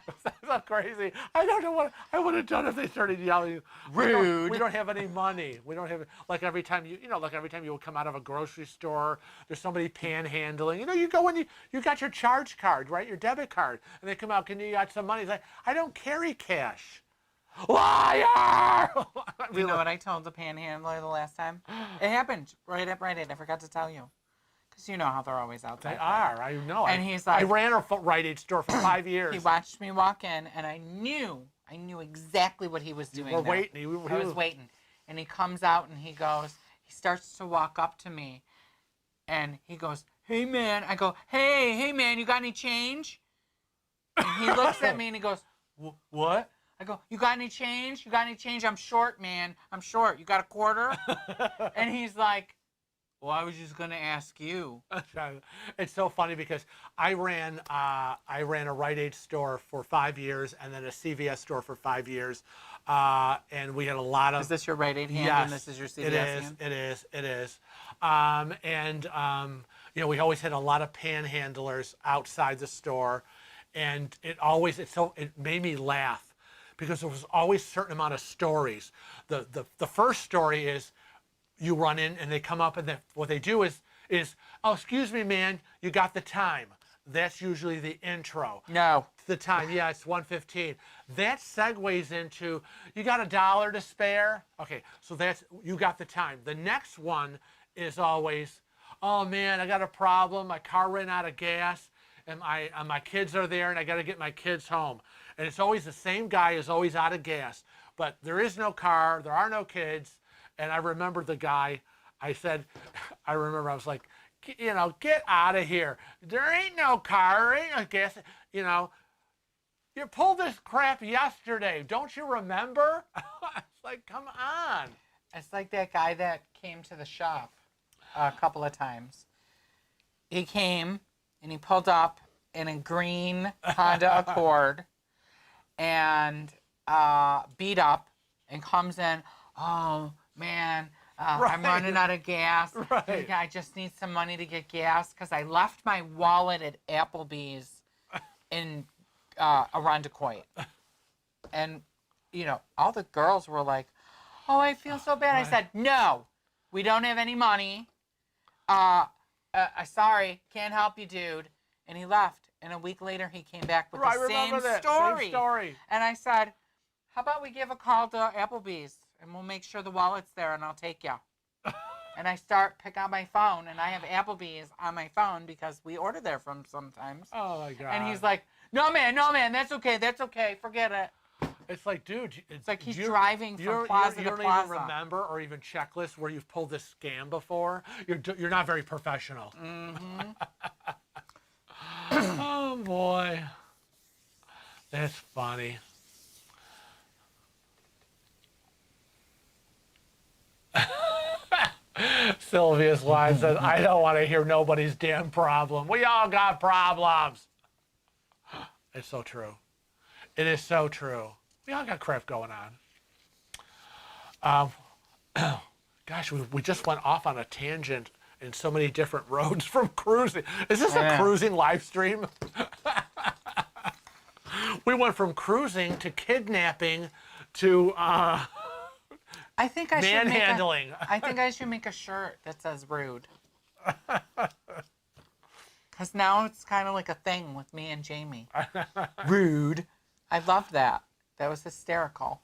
That's so crazy. I don't know what I would have done if they started yelling. Rude. We don't have any money. We don't have, like every time like every time you would come out of a grocery store, there's somebody panhandling. You know, you go and you got your charge card, right? Your debit card. And they come out, "Can you got some money?" It's like, "I don't carry cash." Liar! You know what I told the panhandler the last time? It happened right at Rite Aid. I forgot to tell you. Because you know how they're always out there. They are. I know. And he's like, I ran a Rite Aid store for 5 years. he watched me walk in, and I knew exactly what he was doing. We're there. waiting. I was waiting. And he comes out and he starts to walk up to me. And he goes, "Hey, man." I go, hey, man, you got any change? And he looks at me and he goes, "What?" I go, "You got any change? You got any change? I'm short, man. I'm short. You got a quarter?" And he's like, "Well, I was just going to ask you." It's so funny because I ran a Rite Aid store for 5 years and then a CVS store for 5 years, and we had a lot of. Is this your Rite Aid hand Yes, and this is your CVS hand? It is. You know, we always had a lot of panhandlers outside the store, and it made me laugh because there was always a certain amount of stories. The first story is, you run in and they come up and what they do is, "Oh, excuse me, man, you got the time." That's usually the intro. No. The time, yeah, it's 1:15. That segues into, "You got $1 to spare?" Okay, so that's, you got the time. The next one is always, "Oh man, I got a problem. My car ran out of gas and my kids are there and I got to get my kids home." And it's always the same guy is always out of gas, but there is no car, there are no kids. And I remember the guy, I was like, "You know, get out of here. There ain't no car, there ain't no gas. You know, you pulled this crap yesterday. Don't you remember?" It's like, come on. It's like that guy that came to the shop a couple of times. He came and he pulled up in a green Honda Accord and beat up and comes in, "Oh, man, I'm running out of gas. Right. I just need some money to get gas because I left my wallet at Applebee's in Arundecoit." And, you know, all the girls were like, "Oh, I feel so bad." Right. I said, "No, we don't have any money. Sorry, can't help you, dude." And he left. And a week later, he came back with the same story. Same story. And I said, "How about we give a call to Applebee's and we'll make sure the wallet's there and I'll take you." And I pick out my phone and I have Applebee's on my phone because we order there from sometimes. Oh my God. And he's like, no man, that's okay, forget it." It's like, dude, It's like he's driving from plaza to you don't plaza. even remember or even checklist where you've pulled this scam before. You're not very professional. Mm-hmm. Oh boy, that's funny. Sylvia's line says, "I don't want to hear nobody's damn problem. We all got problems." It's so true. It is so true. We all got crap going on. Gosh, we just went off on a tangent in so many different roads from cruising. Is this a cruising live stream? We went from cruising to kidnapping to I think I should manhandling. I think I should make a shirt that says rude. Because now it's kind of like a thing with me and Jamie. Rude. I love that. That was hysterical.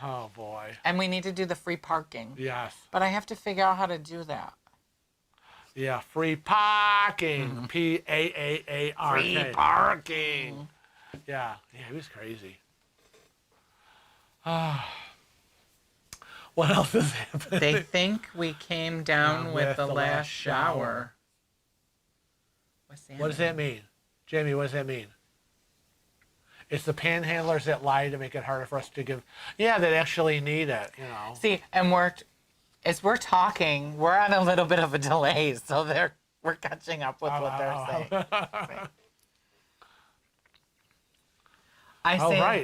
Oh boy. And we need to do the free parking. Yes. But I have to figure out how to do that. Yeah, free parking. P-A-A-A-R-K. Free parking. Yeah, it was crazy. What else is happening? They think we came down with the last shower. What's that? What does that mean? Jamie, what does that mean? It's the panhandlers that lie to make it harder for us to give. Yeah, that actually need it, you know. See, and as we're talking, we're on a little bit of a delay, so we're catching up with what they're saying.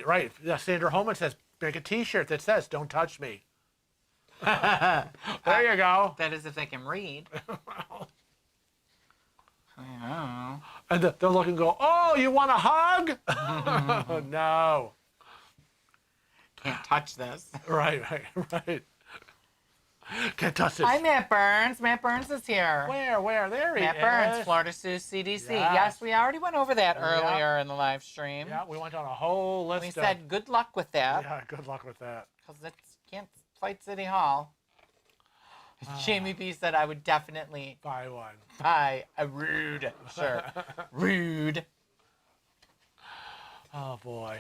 Right. Yeah, Sandra Holman says, make a T-shirt that says, "Don't touch me." There you go. That is if they can read. I don't know. And they're looking and go, "Oh, you want a hug?" No. Can't touch this. Right. Can't touch this. Hi, Matt Burns. Matt Burns is here. Where? There he is. Matt Burns, Florida CDC. Yes, we already went over that earlier in the live stream. Yeah, we went on a whole list. We said good luck with that. Yeah, good luck with that. Because it can't fight City Hall. Jamie B said I would definitely Buy one. buy a rude shirt. Rude. Oh boy.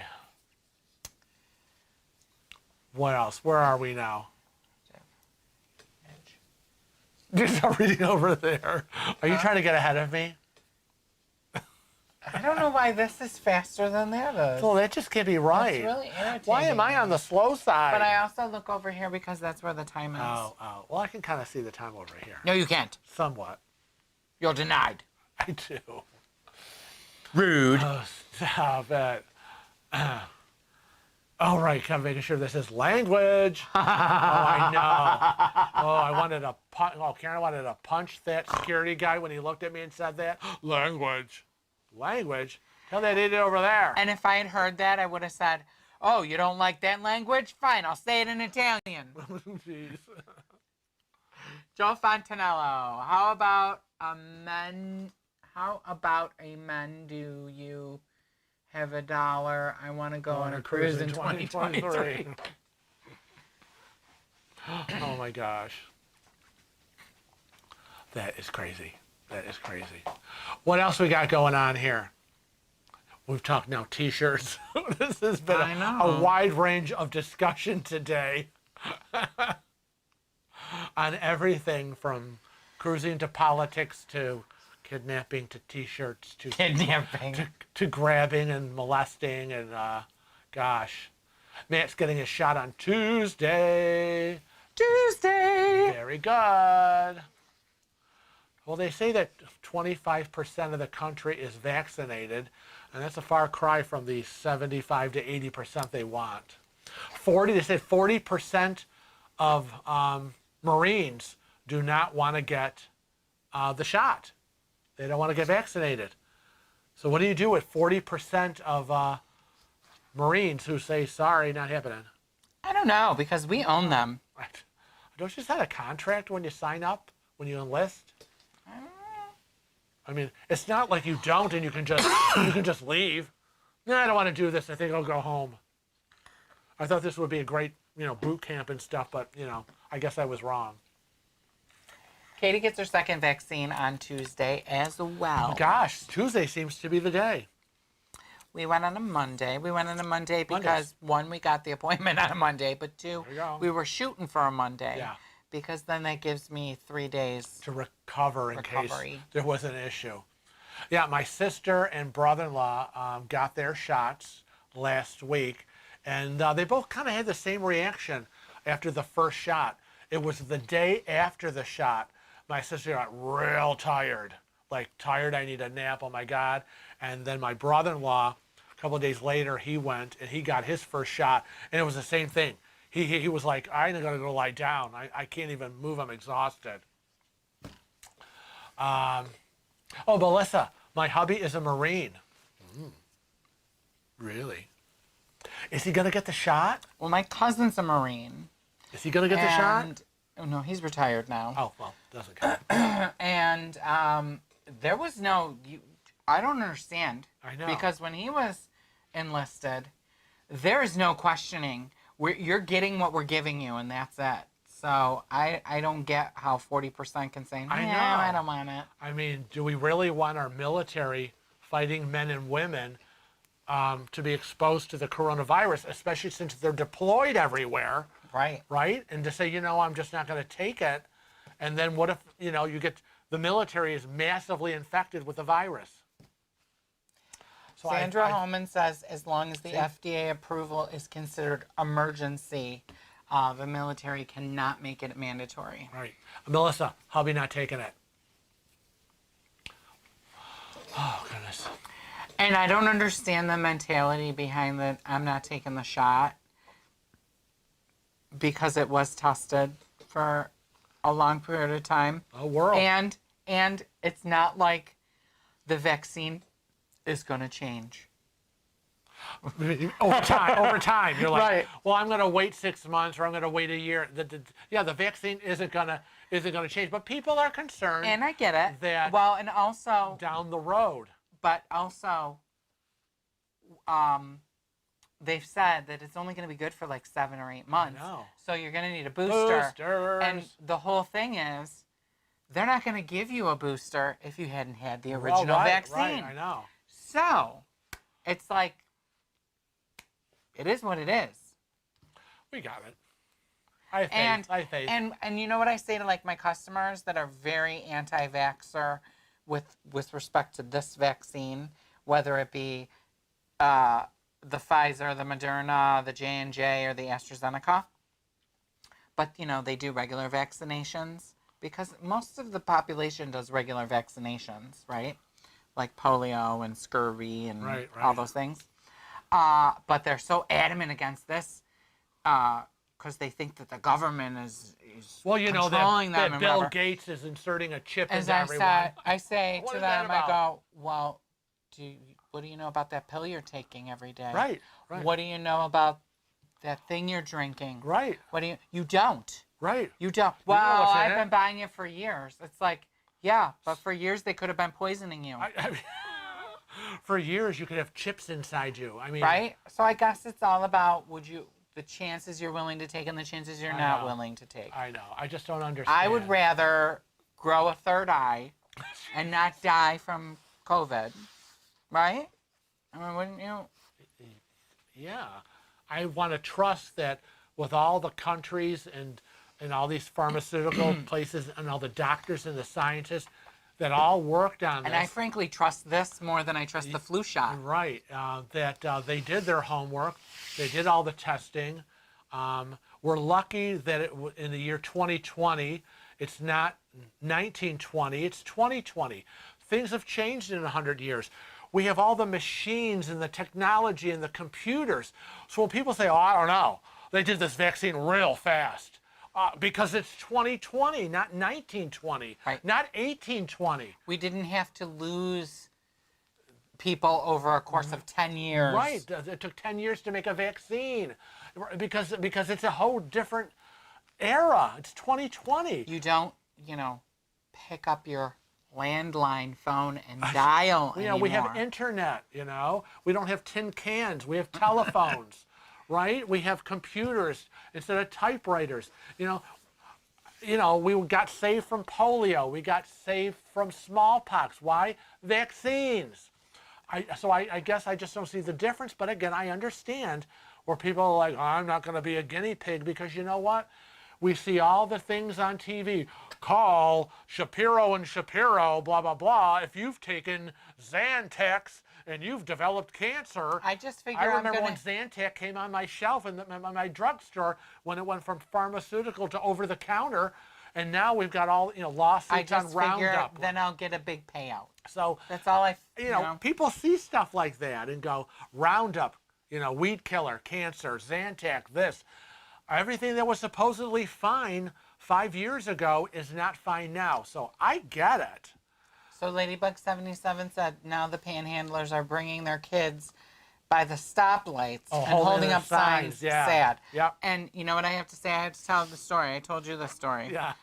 What else? Where are we now? You're not reading over there. Are you trying to get ahead of me? I don't know why this is faster than that is. Well, that just can't be right. It's really irritating. Why am I on the slow side? But I also look over here because that's where the time is. Oh. Well, I can kind of see the time over here. No, you can't. Somewhat. You're denied. I do. Rude. Oh, stop it. All right, kind of making sure this is language. Oh, I know. Oh, I wanted to punch. Oh, Karen wanted to punch that security guy when he looked at me and said that. Language. Language? Tell that idiot over there. And if I had heard that, I would have said, "Oh, you don't like that language? Fine, I'll say it in Italian." Jeez. Joe Fontanello, how about a men do you have $1? I want to go on a cruise in 2023. Oh my gosh. That is crazy. That is crazy. What else we got going on here? We've talked now T-shirts. This has been a wide range of discussion today on everything from cruising to politics to kidnapping to T-shirts to Kidnapping. to grabbing and molesting and gosh. Matt's getting a shot on Tuesday. Very good. Well, they say that 25% of the country is vaccinated, and that's a far cry from the 75 to 80% they want. They said 40% of Marines do not want to get the shot. They don't want to get vaccinated. So what do you do with 40% of Marines who say, sorry, not happening? I don't know, because we own them. Don't you sign a contract when you sign up, when you enlist? I mean, it's not like you don't and you can just leave. No, I don't want to do this. I think I'll go home. I thought this would be a great, boot camp and stuff, but, I guess I was wrong. Katie gets her second vaccine on Tuesday as well. Oh, gosh, Tuesday seems to be the day. We went on a Monday. We went on a Monday because, Mondays. one, we got the appointment on a Monday, but two, There you go. we were shooting for a Monday. Yeah. Because then that gives me 3 days. To recover in Recovery. case there was an issue. Yeah, my sister and brother-in-law got their shots last week, and they both kind of had the same reaction after the first shot. It was the day after the shot. My sister got real tired. Like, tired, I need a nap, oh my God. And then my brother-in-law, a couple of days later, he went and he got his first shot, and it was the same thing. He was like, I'm going to go lie down. I can't even move. I'm exhausted. Oh, Melissa, my hubby is a Marine. Really? Is he going to get the shot? Well, my cousin's a Marine. Is he going to get the shot? Oh, no, he's retired now. Oh, well, doesn't count. And there was no, I don't understand. I know. Because when he was enlisted, there is no questioning. You're getting what we're giving you, and that's it. So I don't get how 40% can say, no, I don't want it. I mean, do we really want our military fighting men and women to be exposed to the coronavirus, especially since they're deployed everywhere? Right. Right? And to say, I'm just not going to take it. And then what if, you get the military is massively infected with the virus? So Sandra Holman says, as long as the FDA approval is considered emergency, the military cannot make it mandatory. Right. Melissa, hubby not taking it. Oh, goodness. And I don't understand the mentality behind the I'm not taking the shot, because it was tested for a long period of time. A world. And it's not like the vaccine is going to change. Over time, you're like, Right. well, I'm going to wait 6 months, or I'm going to wait a year. The vaccine isn't going to change, but people are concerned. And I get it. That well, and also down the road. But also, they've said that it's only going to be good for like 7 or 8 months. I know. So you're going to need a booster. Boosters. And the whole thing is, they're not going to give you a booster if you hadn't had the original vaccine. Right, I know. So, it's like, it is what it is. We got it. I have faith. And you know what I say to like my customers that are very anti-vaxxer with respect to this vaccine, whether it be the Pfizer, the Moderna, the J&J, or the AstraZeneca. But, they do regular vaccinations because most of the population does regular vaccinations, right? Like polio and scurvy and all those things. But they're so adamant against this because they think that the government is controlling them. That Bill Gates is inserting a chip into everyone. I say What to is that them, I about? go, well, what do you know about that pill you're taking every day? Right. What do you know about that thing you're drinking? Right. You don't. Right. You don't. You know Well, what's in I've it. been buying it for years. It's like, yeah, but for years they could have been poisoning you. For years, you could have chips inside you. I mean, Right? So I guess it's all about the chances you're willing to take and the chances you're not willing to take. I know. I just don't understand. I would rather grow a third eye and not die from COVID. Right? I mean, wouldn't you? Yeah. I want to trust that with all the countries and all these pharmaceutical places and all the doctors and the scientists that all worked on this. And I frankly trust this more than I trust the flu shot. Right. That they did their homework. They did all the testing. We're lucky that in the year 2020, it's not 1920, it's 2020. Things have changed in 100 years. We have all the machines and the technology and the computers. So when people say, oh, I don't know, they did this vaccine real fast. Because it's 2020, not 1920, not 1820. We didn't have to lose people over a course of 10 years. Right. It took 10 years to make a vaccine because it's a whole different era. It's 2020. You don't, pick up your landline phone and dial anymore. We have internet, We don't have tin cans. We have telephones. Right? We have computers instead of typewriters. We got saved from polio. We got saved from smallpox. Why? Vaccines. I guess I just don't see the difference. But again, I understand where people are like, oh, I'm not going to be a guinea pig, because you know what? We see all the things on TV. Call Shapiro and Shapiro, blah, blah, blah. If you've taken Zantac and you've developed cancer. I just figure I remember when Zantac came on my shelf in my drugstore, when it went from pharmaceutical to over the counter. And now we've got all, lawsuits on Roundup. Then I'll get a big payout. So that's all people see stuff like that and go, Roundup, weed killer, cancer, Zantac, this. Everything that was supposedly fine 5 years ago is not fine now. So I get it. So Ladybug77 said now the panhandlers are bringing their kids by the stoplights and holding up signs. Yeah. Sad. Yep. And you know what I have to say? I have to tell the story. I told you the story. Yeah.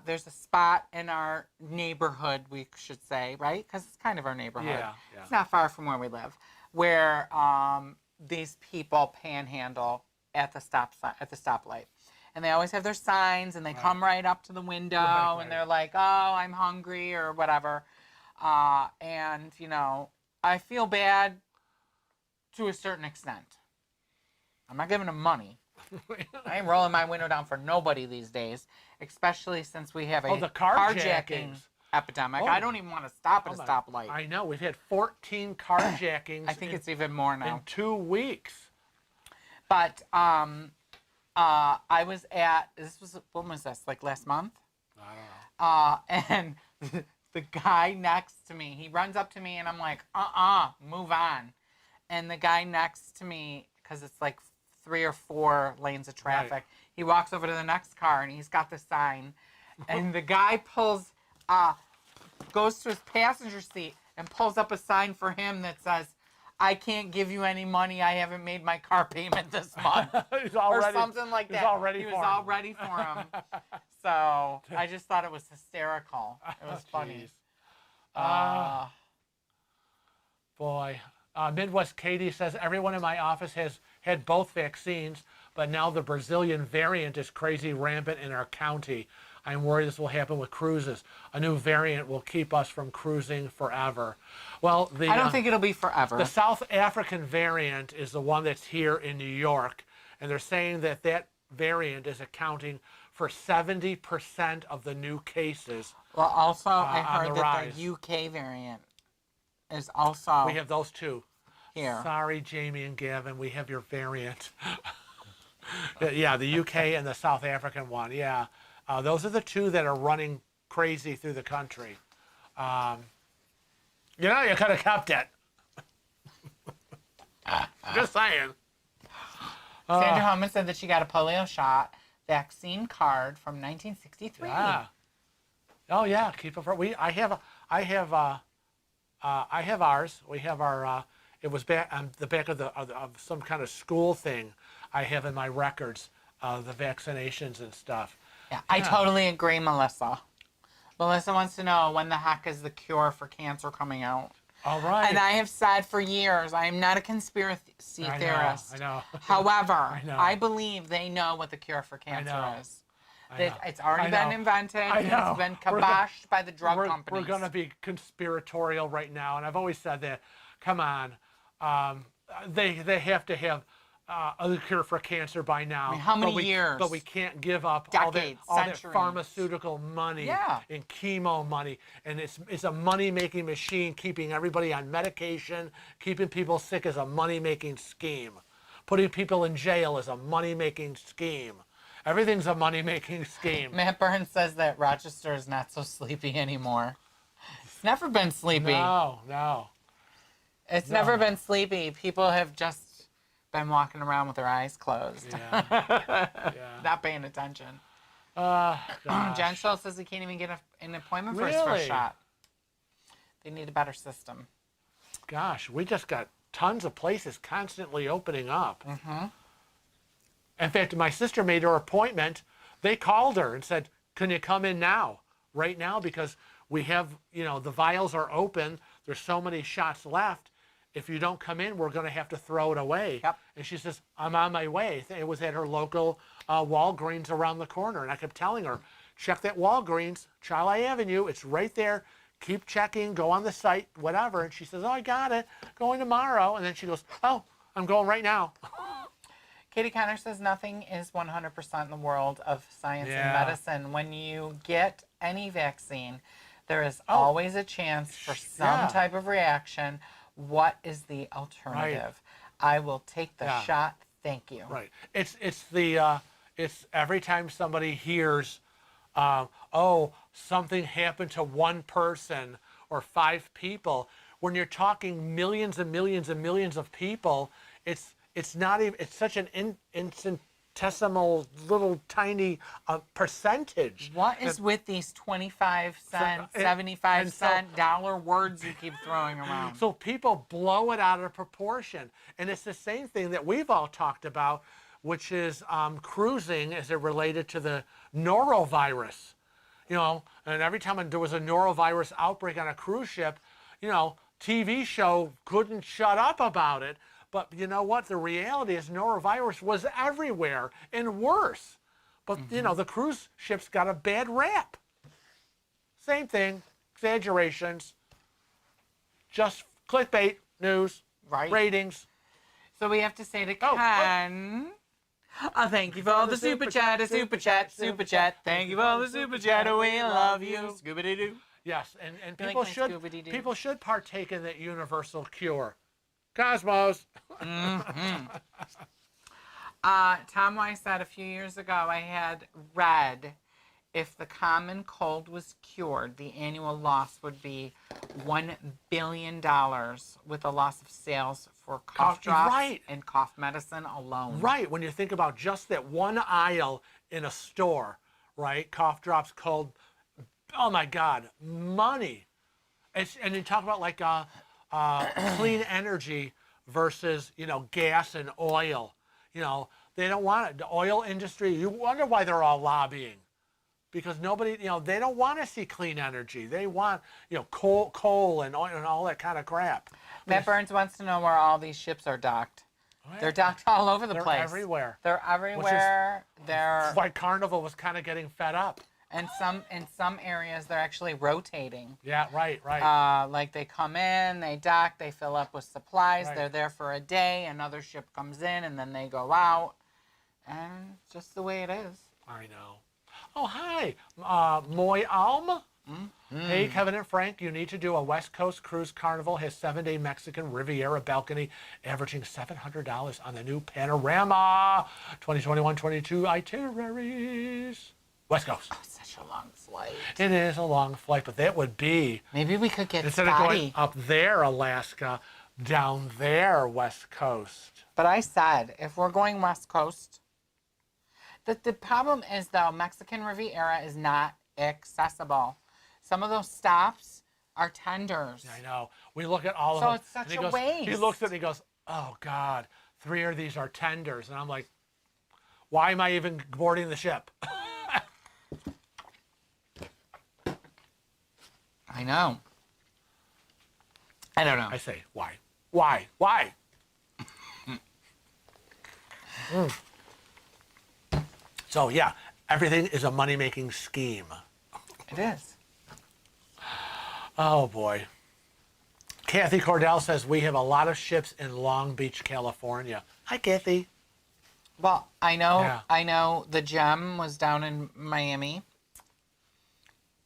There's a spot in our neighborhood, we should say, right? Because it's kind of our neighborhood. Yeah. It's not far from where we live, where these people panhandle at the stoplight. And they always have their signs, and they come right up to the window, and they're like, oh, I'm hungry, or whatever. And, I feel bad to a certain extent. I'm not giving them money. I ain't rolling my window down for nobody these days, especially since we have a the carjacking epidemic. Oh. I don't even want to stop at a stoplight. I know. We've had 14 carjackings. I think it's even more now. In 2 weeks. But I was at, when was this? Like last month? I don't know. And the guy next to me, he runs up to me and I'm like, move on. And the guy next to me, because it's like 3 or 4 lanes of traffic, Right. he walks over to the next car and he's got the sign. And the guy goes to his passenger seat and pulls up a sign for him that says, I can't give you any money. I haven't made my car payment this month. Or something like that. He was all ready for him. So I just thought it was hysterical. It was funny. Boy. Midwest Katie says, everyone in my office has had both vaccines, but now the Brazilian variant is crazy rampant in our county. I'm worried this will happen with cruises. A new variant will keep us from cruising forever. Well, I don't think it'll be forever. The South African variant is the one that's here in New York, and they're saying that variant is accounting for 70% of the new cases. Well, also, I heard that rise. the UK variant is also We have those two. here. Sorry, Jamie and Gavin, we have your variant. Yeah, the UK and the South African one, yeah. Those are the two that are running crazy through the country. You could have kept it. Just saying. Sandra Holman said that she got a polio shot vaccine card from 1963. Yeah. Oh yeah, keep it for I have ours. We have our. It was back on the back of some kind of school thing. I have in my records the vaccinations and stuff. Yeah, I totally agree, Melissa. Melissa wants to know when the heck is the cure for cancer coming out. All right. And I have said for years, I am not a conspiracy theorist. I know. However, know. I believe they know what the cure for cancer is. It's already I know. been invented. I know. It's been kiboshed by the drug companies. We're going to be conspiratorial right now, and I've always said that. Come on, they have to have a cure for cancer by now. I mean, how many years? But we can't give up Decades, all that centuries. pharmaceutical money and chemo money, and it's a money-making machine. Keeping everybody on medication, keeping people sick is a money-making scheme. Putting people in jail is a money-making scheme. Everything's a money-making scheme. Matt Burns says that Rochester is not so sleepy anymore. It's never been sleepy. No. It's never been sleepy. People have just been walking around with their eyes closed. Yeah. Not paying attention. Gosh. Jen Schultz says he can't even get an appointment for his first shot. They need a better system. Gosh, we just got tons of places constantly opening up. Mm-hmm. In fact, my sister made her appointment. They called her and said, can you come in now? Right now, because we have, the vials are open. There's so many shots left. If you don't come in, we're going to have to throw it away. Yep. And she says, I'm on my way. It was at her local Walgreens around the corner. And I kept telling her, check that Walgreens, Charlie Avenue. It's right there. keep checking, go on the site, whatever. And she says, oh, I got it, going tomorrow. And then she goes, oh, I'm going right now. Katie Connor says nothing is 100% in the world of science and Yeah. medicine. When you get any vaccine, there is always a chance for some type of reaction. What is the alternative? I will take the shot. Thank you. Right. It's every time somebody hears, oh, something happened to one person or 5 people. When you're talking millions and millions and millions of people, it's not even. It's such an infinitesimal little tiny percentage. What is with these 25-cent, 75-cent dollar words you keep throwing around? So people blow it out of proportion. And it's the same thing that we've all talked about, which is cruising as it related to the norovirus. You know, and every time there was a norovirus outbreak on a cruise ship, you know, TV show couldn't shut up about it. But you know what? The reality is norovirus was everywhere and worse. But, you know, the cruise ships got a bad rap. Same thing, exaggerations, just clickbait, news, ratings. So we have to say to Ken, thank you for all the super chat, super chat, super chat. Thank you for all the super chat, we love you. Scooby-Doo. Yes, and You like people my should Scooby-Doo? people should partake in that universal cure. Cosmos. Tom Weiss said a few years ago, I had read if the common cold was cured, the annual loss would be $1 billion with a loss of sales for cough drops and cough medicine alone. Right, when you think about just that one aisle in a store, right? Cough drops, cold, oh my God, money. And you talk about like clean energy versus, you know, gas and oil. You know, they don't want it. The oil industry, you wonder why they're all lobbying. Because nobody, you know, they don't want to see clean energy. They want, you know, coal and oil and all that kind of crap. Matt Burns wants to know where all these ships are docked. They're docked all over the place. They're everywhere. They're everywhere. They're like Carnival was kind of getting fed up. And in some areas they're actually rotating. Yeah, right. Like they come in, they dock, they fill up with supplies. They're there for a day. Another ship comes in, and then they go out. And it's just the way it is. I know. Oh, hi, Moy Alm. Hey, Kevin and Frank, you need to do a West Coast Cruise Carnival. Has 7-day Mexican Riviera balcony, averaging $700 on the new Panorama 2021-22 itineraries. West Coast. Oh, such a long flight. It is a long flight, but that would be... Maybe we could get instead of going up there, Alaska, down there, West Coast. But I said, if we're going West Coast, the problem is, though, Mexican Riviera is not accessible. Some of those stops are tenders. Yeah, I know. We look at all of them. them. So it's such a waste. He looks at it and he goes, oh, God, 3 of these are tenders. And I'm like, why am I even boarding the ship? I know. I don't know. I say, why? Why? So, yeah, everything is a money-making scheme. It is. Oh, boy. Kathy Cordell says, we have a lot of ships in Long Beach, California. Hi, Kathy. Well, I know the Gem was down in Miami.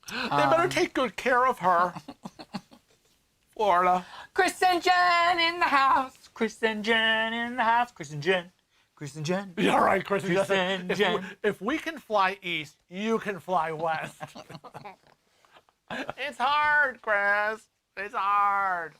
They better take good care of her. Florida. Chris and Jen in the house. Chris and Jen in the house. Chris and Jen. Chris and Jen. Yeah, right, Chris and Jen. If we can fly east, you can fly west. It's hard, Chris. It's hard.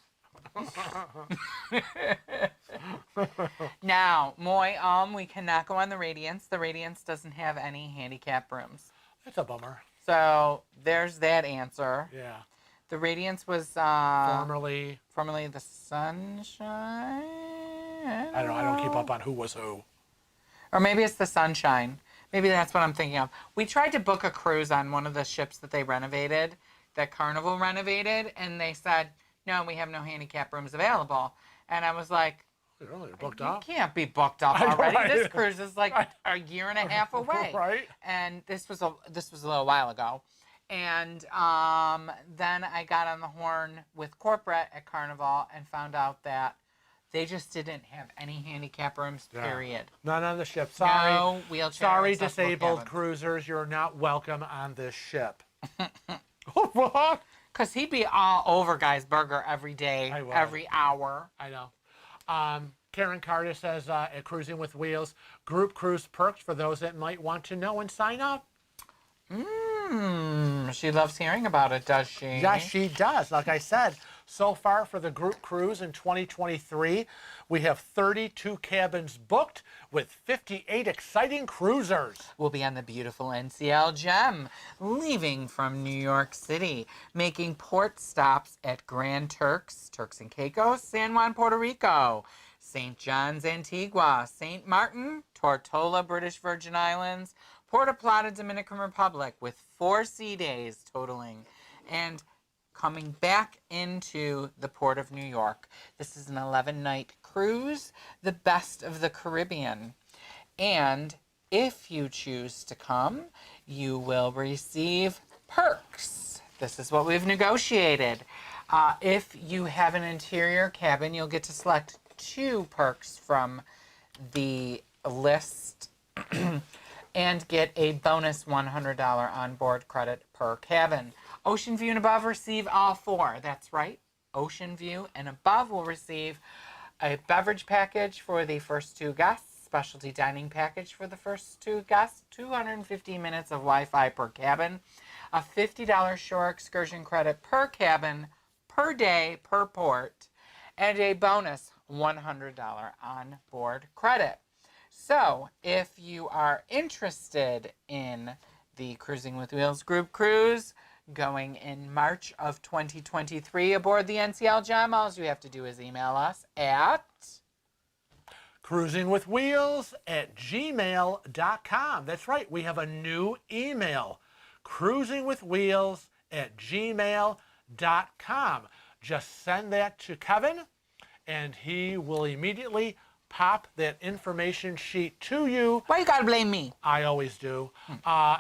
Now, Moy, we cannot go on the Radiance. The Radiance doesn't have any handicap rooms. That's a bummer. So there's that answer. Yeah. The Radiance was formerly the Sunshine. I don't keep up on who was who. Or maybe it's the Sunshine. Maybe that's what I'm thinking of. We tried to book a cruise on one of the ships that they renovated, that Carnival renovated, and they said, no, we have no handicap rooms available. And I was like, Really, booked up? You can't be booked up already. Right. This cruise is like a year and a half away. Right. And this was a little while ago. And then I got on the horn with corporate at Carnival and found out that they just didn't have any handicap rooms, period. None on the ship. Sorry. No wheelchair Sorry, accessible disabled cabins. cruisers. You're not welcome on this ship. What? Because he'd be all over Guy's Burger every day, I would. every hour. I know. Karen Carter says, at Cruising with Wheels, group cruise perks for those that might want to know and sign up. She loves hearing about it, does she? Yes, she does. Like I said, so far for the group cruise in 2023, we have 32 cabins booked with 58 exciting cruisers. We'll be on the beautiful NCL Gem, leaving from New York City, making port stops at Grand Turks, Turks and Caicos, San Juan, Puerto Rico, St. John's, Antigua, St. Martin, Tortola, British Virgin Islands, Puerto Plata, Dominican Republic, with 4 sea days totaling, and coming back into the Port of New York. This is an 11-night cruise, the best of the Caribbean. And if you choose to come, you will receive perks. This is what we've negotiated. If you have an interior cabin, you'll get to select 2 perks from the list and get a bonus $100 onboard credit per cabin. Ocean View and above receive all 4. That's right. Ocean View and above will receive a beverage package for the first 2 guests, specialty dining package for the first 2 guests, 250 minutes of Wi-Fi per cabin, a $50 shore excursion credit per cabin, per day, per port, and a bonus $100 onboard credit. So, if you are interested in the Cruising with Wheels group cruise going in March of 2023 aboard the NCL Gem, all you have to do is email us at cruisingwithwheels@gmail.com. That's right, we have a new email, cruisingwithwheels@gmail.com. Just send that to Kevin, and he will immediately pop that information sheet to you. Why you gotta blame me? I always do.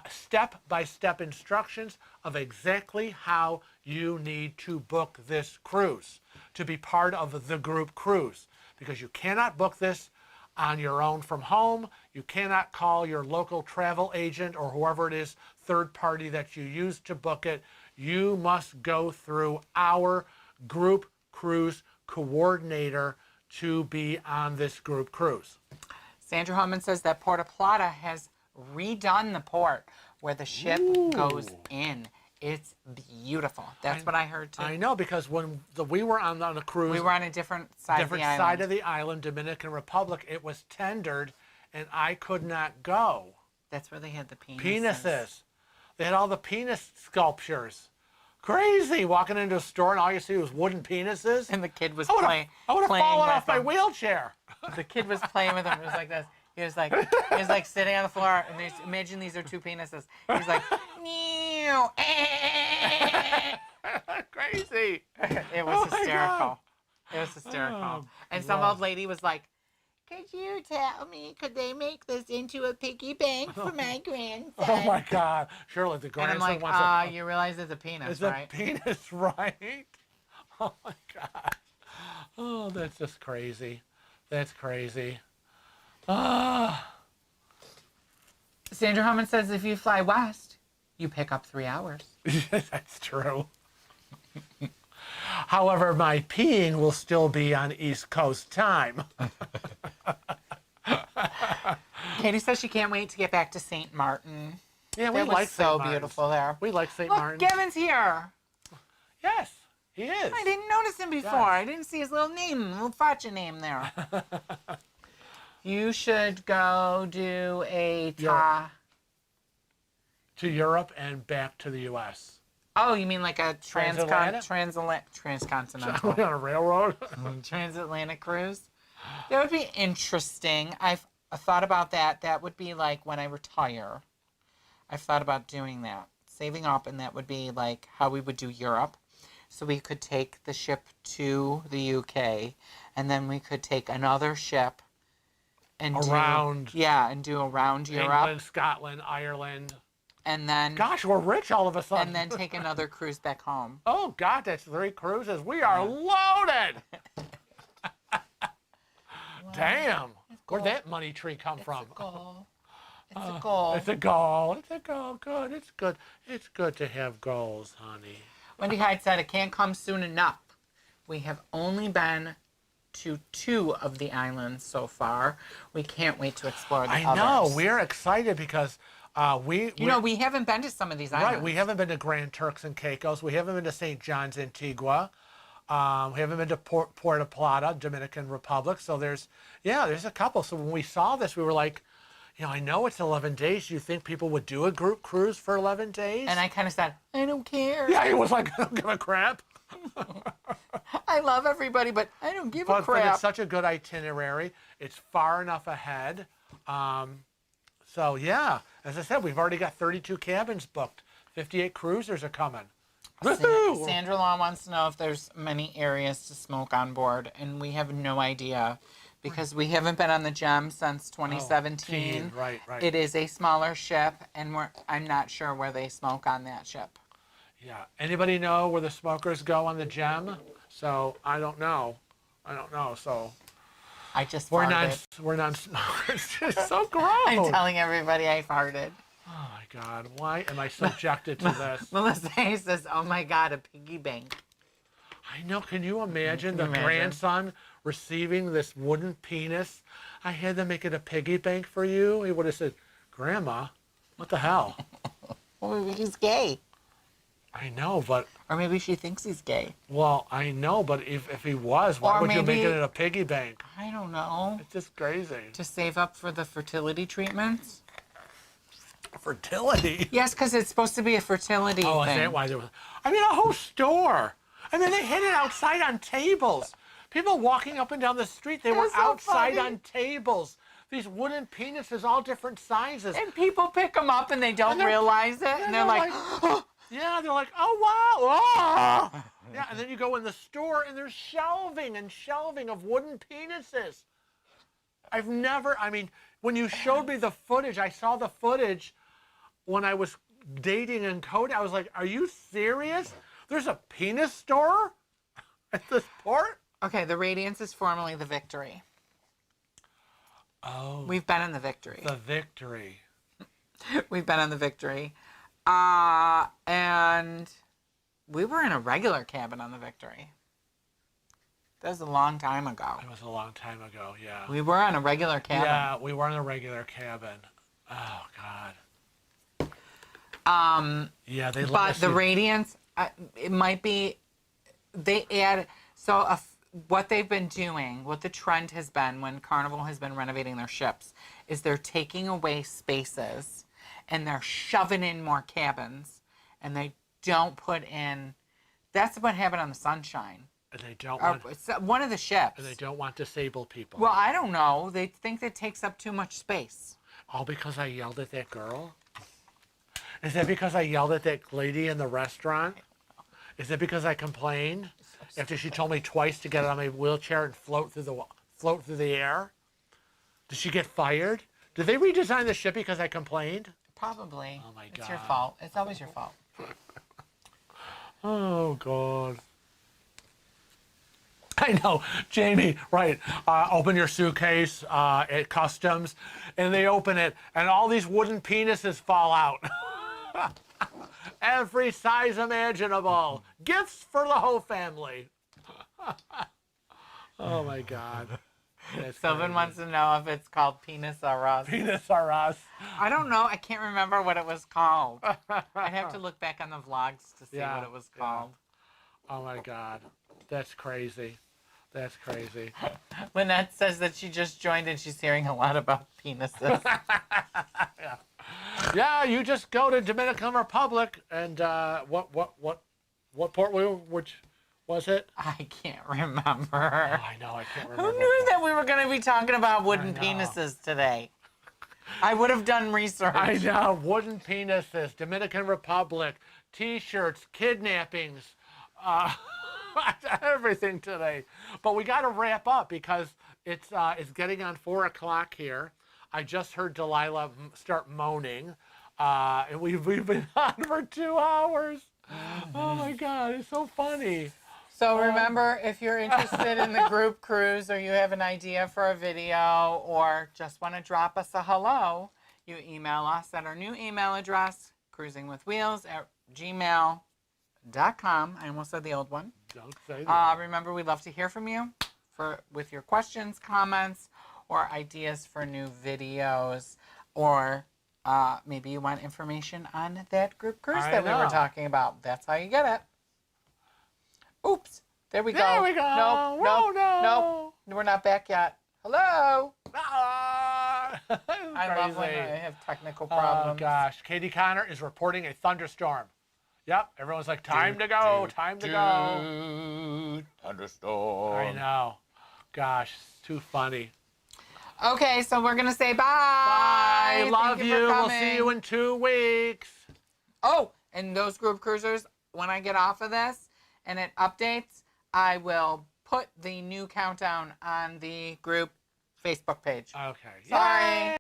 Step-by-step instructions of exactly how you need to book this cruise to be part of the group cruise. Because you cannot book this on your own from home. You cannot call your local travel agent or whoever it is, third party that you use to book it. You must go through our group cruise coordinator to be on this group cruise. Sandra Holman says that Puerto Plata has redone the port where the ship goes in. It's beautiful. That's what I heard too. I know, because when we were on a cruise, We were on a different side of the island. Dominican Republic, it was tendered, and I could not go. That's where they had the penises. Penises. They had all the penis sculptures. Crazy, walking into a store and all you see was wooden penises. And the kid was I would playing have fallen with off my them. wheelchair. The kid was playing with them. It was like this. He was like sitting on the floor, and imagine these are 2 penises. He's like, meow. Crazy. It was my hysterical. God. It was hysterical. Oh, And some wow. old lady was like, could you tell me, could they make this into a piggy bank for my grandson? Oh my God. Surely the And grandson I'm like, wants you realize it's a penis, It's right? a penis, right? Oh my God. Oh, that's just crazy. That's crazy. Sandra Holman says if you fly west, you pick up 3 hours. That's true. However, my peeing will still be on East Coast time. Katie says she can't wait to get back to St. Martin. Yeah, we It was like so St. Martin's. beautiful there. We like St. Look, Martin. Gavin's here. Yes, he is. I didn't notice him before. Yes. I didn't see his little name, little facha name there. You should go do a To Europe and back to the U.S. Oh, you mean like a Transatlantic? transcontinental, On a railroad? transatlantic cruise? That would be interesting. I've thought about that. That would be like when I retire. I've thought about doing that, saving up, and that would be like how we would do Europe. So we could take the ship to the UK, and then we could take another ship and Around do around Europe. England, Scotland, Ireland. and then Gosh, we're rich all of a sudden. and then take another cruise back home. Oh, God, that's 3 cruises. We are loaded. Damn. Where'd that money tree come from? It's a goal. It's a goal. It's a goal. It's a goal. Good. It's good. It's good to have goals, honey. Wendy Hyde said, it can't come soon enough. We have only been to 2 of the islands so far. We can't wait to explore the others. I know. We're excited because we haven't been to some of these islands. Right. We haven't been to Grand Turks and Caicos. We haven't been to St. John's, Antigua. We haven't been to Puerto Plata, Dominican Republic. So there's a couple. So when we saw this, we were like, I know it's 11 days. Do you think people would do a group cruise for 11 days? And I kind of said, I don't care. Yeah, he was like, I don't give a crap. I love everybody, but I don't give a crap. But it's such a good itinerary. It's far enough ahead. So, yeah, as I said, we've already got 32 cabins booked. 58 cruisers are coming. Woohoo! Sandra Law wants to know if there's many areas to smoke on board, and we have no idea because we haven't been on the Gem since 2017. Right. It is a smaller ship, and I'm not sure where they smoke on that ship. Yeah. Anybody know where the smokers go on the Gem? So I don't know. So I just we're farted. We're non-smokers. It's so gross. I'm telling everybody I farted. Oh my God! Why am I subjected to this? Melissa Hayes says, "Oh my God, a piggy bank." I know. Can you imagine the grandson receiving this wooden penis? I had to make it a piggy bank for you. He would have said, "Grandma, what the hell?" Well, maybe he's gay. I know, but... Or maybe she thinks he's gay. Well, I know, but if he was, why would you make it a piggy bank? I don't know. It's just crazy. To save up for the fertility treatments? Fertility? Yes, because it's supposed to be a fertility thing. Oh, is that why there was... I mean, a whole store. I mean, they had it outside on tables. People walking up and down the street, they were outside on tables. These wooden penises, all different sizes. And people pick them up and they don't realize it. And they're like yeah, they're like, oh, wow. Oh. Yeah, and then you go in the store and there's shelving of wooden penises. When you showed me the footage, I saw the footage when I was dating in Cody. I was like, are you serious? There's a penis store at this port? Okay, the Radiance is formerly the Victory. Oh. We've been in the Victory. The Victory. We've been in the Victory. And we were in a regular cabin on the Victory. That was a long time ago. It was a long time ago, yeah. We were on a regular cabin. Yeah, we were in a regular cabin. Oh, God. Yeah, they let But us the use- Radiance, it might be, they add, what they've been doing, what the trend has been when Carnival has been renovating their ships, is they're taking away spaces and they're shoving in more cabins, and they don't put in. That's what happened on the Sunshine. And they don't want. One of the ships. And they don't want disabled people. Well, I don't know. They think that takes up too much space. All because I yelled at that girl? Is that because I yelled at that lady in the restaurant? Is it because I complained after she told me twice to get on my wheelchair and float through the air? Did she get fired? Did they redesign the ship because I complained? Probably. Oh, my God. It's your fault. It's always your fault. Oh, God. I know, Jamie, right. Open your suitcase at customs, and they open it, and all these wooden penises fall out. Every size imaginable. Gifts for the whole family. Oh, my God. Sylvan wants to know if it's called Penis R Us. Penis R Us. I don't know. I can't remember what it was called. I'd have to look back on the vlogs to see what it was called. Oh, my God. That's crazy. That's crazy. Lynette says that she just joined and she's hearing a lot about penises. Yeah, you just go to Dominican Republic and what port which was it? I can't remember. Oh, I know, I can't remember. Who knew that we were going to be talking about wooden penises today? I would have done research. I know, wooden penises, Dominican Republic, T-shirts, kidnappings, everything today. But we got to wrap up because it's getting on 4 o'clock here. I just heard Delilah start moaning. And we've been on for 2 hours. Oh my God, it's so funny. So remember, if you're interested in the group cruise, or you have an idea for a video, or just want to drop us a hello, you email us at our new email address, cruisingwithwheels@gmail.com. I almost said the old one. Don't say that. Remember, we love to hear from you with your questions, comments, or ideas for new videos, or maybe you want information on that group cruise that we were talking about. That's how you get it. Oops. There we go. There we go. Nope. Oh, no. Nope. We're not back yet. Hello. Ah, I love when I have technical Oh problems. gosh, Katie Connor is reporting a thunderstorm. Yep, everyone's like, time to go, time to go. Thunderstorm. I know. Gosh, too funny. Okay, so we're going to say bye. Bye. Love Thank you. for We'll coming. see you in 2 weeks. Oh, and those group cruisers, when I get off of this and it updates, I will put the new countdown on the group Facebook page. Okay. Sorry.